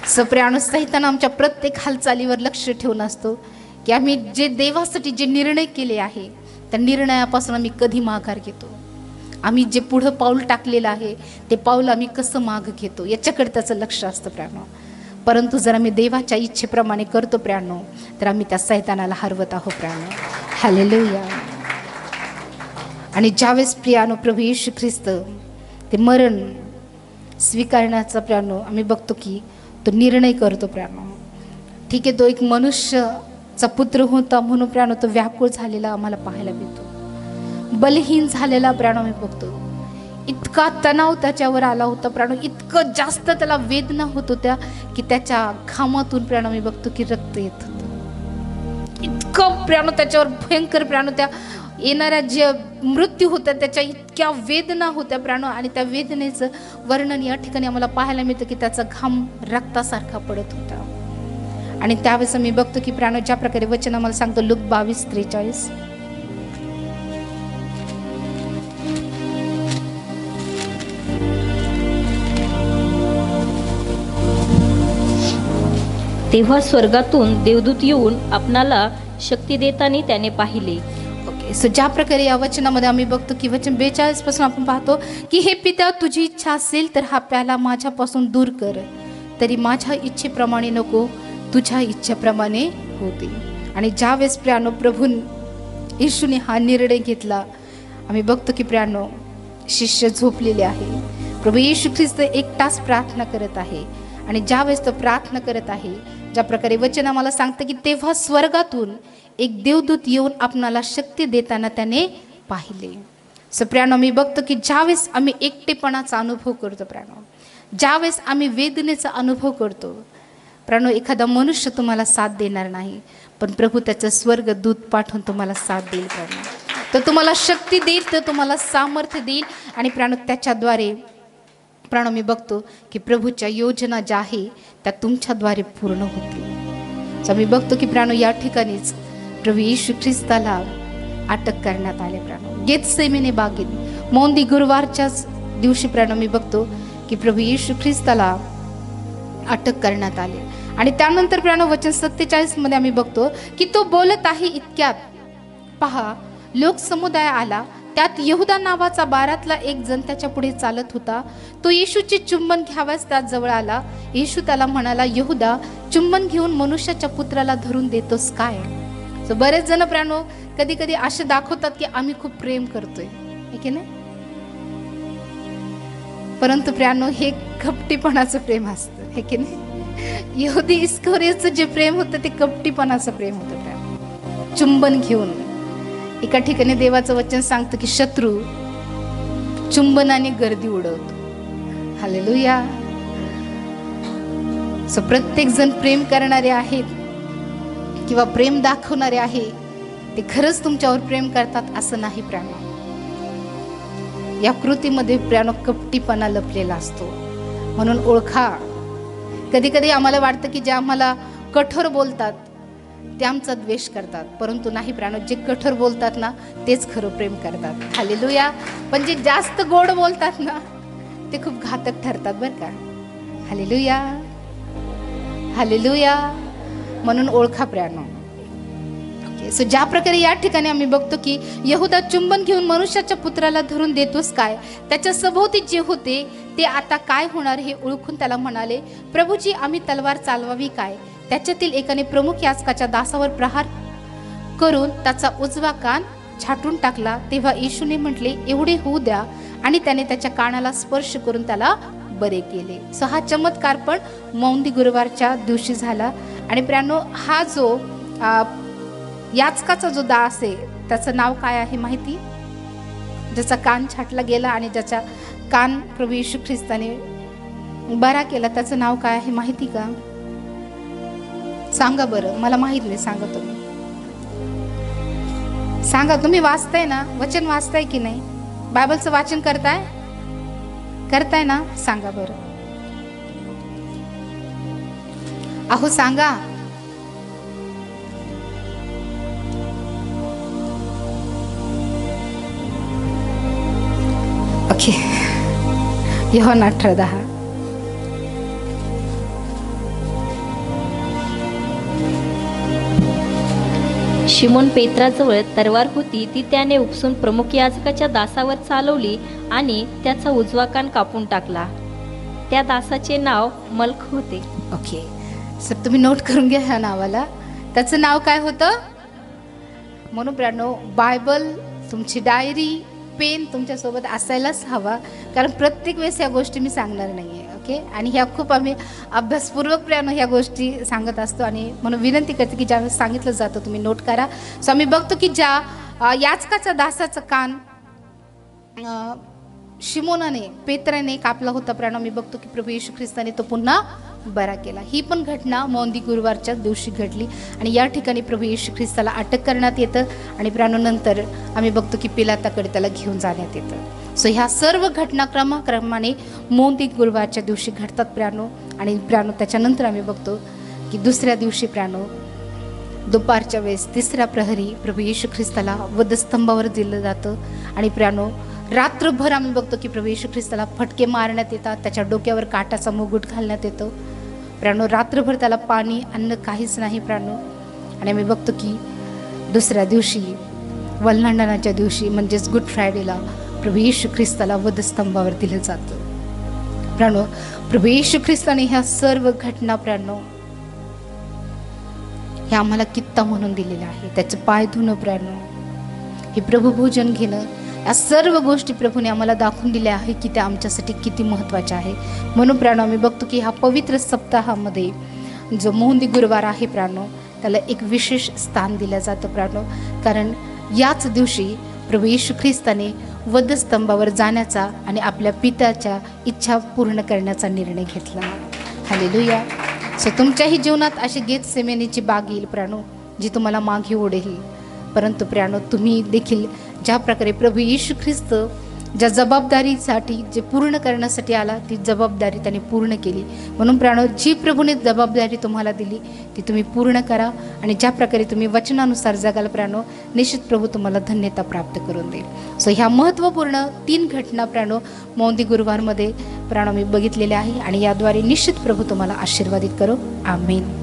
सप्राणो, सैतान आमच्या प्रत्येक हालचालीवर लक्ष ठेवून असतो की आम्ही जे देवासाठी जे निर्णय केले आहे त्या निर्णयापासून आम्ही कधी माघार घेतो, आम्ही जे पुढं पाऊल टाकलेलं आहे ते पाऊल आम्ही कसं मागं घेतो, याच्याकडे त्याचं लक्ष असतं प्राणो. परंतु जर आम्ही देवाच्या इच्छेप्रमाणे करतो प्राणो, तर आम्ही त्या सैतानाला हरवत आहोत प्राणो. हालेलुया. आणि ज्यावेळेस प्रियानो प्रभू येशू ख्रिस्त ते मरण स्वीकारण्याचा प्राणो आम्ही बघतो की तो निर्णय करतो प्राणो. ठीक आहे, तो एक मनुष्यचा पुत्र होता म्हणून प्राणो तो व्याकुळ झालेला आम्हाला पाहायला मिळतो, बलहीन झालेला प्राणो आम्ही बघतो. इतका तणाव त्याच्यावर आला होता प्राणो, इतकं जास्त त्याला वेदना होत होत्या की त्याच्या घामातून प्राणो मी बघतो की रक्त येत होतं. इतकं इतकं प्राणो त्याच्यावर भयंकर प्राणो त्या येणाऱ्या जे मृत्यू होत्या त्याच्या इतक्या वेदना होत्या प्राणो, आणि त्या वेदनेचं वर्णन या ठिकाणी आम्हाला पाहायला मिळतं की त्याचा घाम रक्तासारखा पडत होता. आणि त्यावेळेस मी बघतो की प्राणो ज्या प्रकारे वचन आम्हाला सांगतो लूक 22:43, तेव्हा स्वर्गातून देवदूत येऊन आपणाला शक्ती देताना त्याने पाहिले. ओके, सो ज्या प्रकारे या वचनामध्ये आम्ही बघतो की वचन 42 पासून आपण पाहतो की हे पित्या तुझी इच्छा असेल तर हा प्याला माझ्यापासून दूर कर, तरी माझ्या इच्छेप्रमाणे नको तुझ्या इच्छेप्रमाणे होते. आणि ज्यावेळेस प्रियानो प्रभू येशूने हा निर्णय घेतला, आम्ही बघतो की प्रियानो शिष्य झोपलेले आहे. प्रभू येशू ख्रिस्त एकटाच प्रार्थना करत आहे. आणि ज्यावेळेस तो प्रार्थना करत आहे, ज्या प्रकारे वचन आम्हाला सांगतं की तेव्हा स्वर्गातून एक देवदूत येऊन आपणाला शक्ती देताना त्याने पाहिले. सो प्रियानो मी बघतो की ज्यावेळेस आम्ही एकटेपणाचा अनुभव करतो प्रियानो, ज्यावेळेस आम्ही वेदनेचा अनुभव करतो प्रियानो, एखादा मनुष्य तुम्हाला साथ देणार नाही, पण प्रभू त्याचं स्वर्ग दूत पाठवून तुम्हाला साथ देईल प्रियानो. तो तुम्हाला शक्ती देईल, तो तुम्हाला सामर्थ्य देईल. आणि प्रियानो त्याच्याद्वारे प्रियानो मी बघतो की प्रभूच्या योजना ज्या आहे त्या तुमच्याद्वारे पूर्ण होतील. सो मी बघतो की प्रियानो या ठिकाणीच प्रभू येशू ख्रिस्ताला अटक करण्यात आले प्रियानो. गेतसेमने बागेत मोंदी गुरुवारच्याच दिवशी प्रियानो मी बघतो की प्रभू येशू ख्रिस्ताला अटक करण्यात आले. आणि त्यानंतर प्रियानो वचन 47 मध्ये आम्ही बघतो की तो बोलत आहे इतक्यात पहा लोकसमुदाय आला, त्यात यहुदा नावाचा 12तला एक जण त्याच्या पुढे चालत होता. तो येशूचे चुंबन घ्यावयास त्यात जवळ आला. येशू त्याला म्हणाला, यहुदा चुंबन घेऊन मनुष्याच्या पुत्राला धरून देतोस काय? सो बरेच जण प्रियानो कधी कधी असे दाखवतात की आम्ही खूप प्रेम करतोय, की नाही, परंतु प्रियानो हे कपटीपणाचं प्रेम असतं, हे की नाही. यहुदी इस्करियोतचं जे प्रेम होतं ते कपटीपणाचं प्रेम होतं प्रियानो. चुंबन घेऊन एका ठिकाणी देवाचं वचन सांगतं की शत्रू चुंबनाने गर्दी उडवतो. हालेलुया. सो प्रत्येक जण प्रेम करणारे आहेत किंवा प्रेम दाखवणारे आहे ते खरंच तुमच्यावर प्रेम करतात असं नाही प्रियानो. या कृतीमध्ये प्रियानो कपटीपणा लपलेला असतो. म्हणून ओळखा. कधी कधी आम्हाला वाटतं की जे आम्हाला कठोर बोलतात ते आमचा द्वेष करतात, परंतु नाही प्रियानो, जे कठोर बोलतात ना तेच खरं प्रेम करतात. हालेलुया. पण जे जास्त गोड बोलतात ना ते खूप घातक ठरतात बरं का. Hallelujah, hallelujah. म्हणून ओळखा प्रियानो. सो ज्या प्रकारे या ठिकाणी आम्ही बघतो की यहुदा चुंबन घेऊन मनुष्याच्या पुत्राला धरून देतोस काय, त्याच्या सभोवती जे होते ते आता काय होणार हे ओळखून त्याला म्हणाले, प्रभूजी आम्ही तलवार चालवावी काय? त्याच्यातील एकाने प्रमुख याजकाच्या दासावर प्रहार करून त्याचा उजवा कान छाटून टाकला. तेव्हा येशूने म्हटले, एवढे होऊ द्या, आणि त्याने त्याच्या कानाला स्पर्श करून त्याला बरे केले. सो हा चमत्कार पण मौंदी गुरुवारच्या दिवशी झाला. आणि प्रियानो हा जो याजकाचा जो दास आहे त्याचं नाव काय आहे माहिती? ज्याचा कान छाटला गेला आणि ज्याचा कान प्रभू येशू ख्रिस्ताने बरा केला त्याचं नाव काय आहे माहिती का? सांगा बरं, मला माहित नाही. सांगा तुम्ही, सांगा. तुम्ही वाचताय ना, वचन वाचताय की नाही? बायबलचं वाचन करताय ना? सांगा बरं. अहो सांगा. ओके, योहान 18:10. शिमोन पेत्राजवळ तलवार होती, ती त्याने उपसून प्रमुख याजकाच्या दासावर चालवली आणि त्याचा उजवा कान कापून टाकला. त्या दासाचे नाव मल्क होते. ओके सर, तुम्ही नोट करून घ्या ह्या नावाला. त्याचं नाव काय होतं? म्हणून प्रियानो, बायबल, तुमची डायरी, पेन तुमच्यासोबत असायलाच हवा, कारण प्रत्येक वेळेस ह्या गोष्टी मी सांगणार नाही आहे. ओके, आणि ह्या खूप आम्ही अभ्यासपूर्वक प्रियानो ह्या गोष्टी सांगत असतो. आणि म्हणून विनंती करते की ज्यावेळेस सांगितलं जातं तुम्ही नोट करा. सो आम्ही बघतो की ज्या याजकाचा दासाचं कान शिमोनाने, पेत्राने कापला होता प्रियानो, मी बघतो की प्रभू येशू ख्रिस्ताने तो पुन्हा बरा केला. ही पण घटना मौंदी गुरुवारच्या दिवशी घडली आणि या ठिकाणी प्रभू येशू ख्रिस्ताला अटक करण्यात येतं आणि प्राणोनंतर आम्ही बघतो की पिलाताकडे त्याला घेऊन जाण्यात येतं. सो ह्या सर्व घटना क्रमाक्रमाने मौंदी गुरुवारच्या दिवशी घडतात प्राणो. आणि प्राणो त्याच्यानंतर आम्ही बघतो की दुसऱ्या दिवशी प्राणो दुपारच्या वेळेस तिसऱ्या प्रहरी प्रभू येशू ख्रिस्ताला वधस्तंभावर दिलं जातं. आणि प्राणो रात्रभर आम्ही बघतो की प्रभू येशू ख्रिस्ताला फटके मारण्यात येतात, त्याच्या डोक्यावर काटाचा मुकुट घालण्यात येतो. प्राणो रात्रभर त्याला पाणी अन्न काहीच नाही प्राणो. आणि आम्ही बघतो की दुसऱ्या दिवशी वल्हांडणाच्या दिवशी म्हणजेच गुड फ्रायडेला प्रभू येशू ख्रिस्ताला वधस्तंभावर दिलं जातं. प्राणो प्रभू येशू ख्रिस्ताने ह्या सर्व घटना प्राणो हे आम्हाला कित्ता म्हणून दिलेलं आहे. त्याचे पाय धुणं प्राणो, हे प्रभू भोजन घेणं, या सर्व गोष्टी प्रभूने आम्हाला दाखवून दिल्या आहे की त्या आमच्यासाठी किती महत्त्वाच्या आहे. म्हणून प्राणो आम्ही बघतो की ह्या पवित्र सप्ताहामध्ये जो मौंदी गुरुवार आहे प्राणो त्याला एक विशेष स्थान दिलं जातं प्राणो. कारण याच दिवशी प्रभू येशू ख्रिस्ताने वधस्तंभावर जाण्याचा आणि आपल्या पित्याच्या इच्छा पूर्ण करण्याचा निर्णय घेतला. हालेलुया. सो तुमच्याही जीवनात अशी गेतसेमेनीची बाग येईल प्राणो, जी तुम्हाला मागे ओढेल. परंतु प्राणो तुम्ही देखील ज्या प्रकारे प्रभू येशू ख्रिस्त ज्या जबाबदारीसाठी जे पूर्ण करण्यासाठी आला ती जबाबदारी त्याने पूर्ण केली. म्हणून प्राणो जी प्रभूने जबाबदारी तुम्हाला दिली ती तुम्ही पूर्ण करा. आणि ज्या प्रकारे तुम्ही वचनानुसार जगाल प्राणो निश्चित प्रभू तुम्हाला धन्यता प्राप्त करून देईल. सो ह्या महत्त्वपूर्ण 3 घटना प्राणो मौंदी गुरुवारमध्ये प्राणो मी बघितलेल्या आहे आणि याद्वारे निश्चित प्रभू तुम्हाला आशीर्वादित करो. आमेन.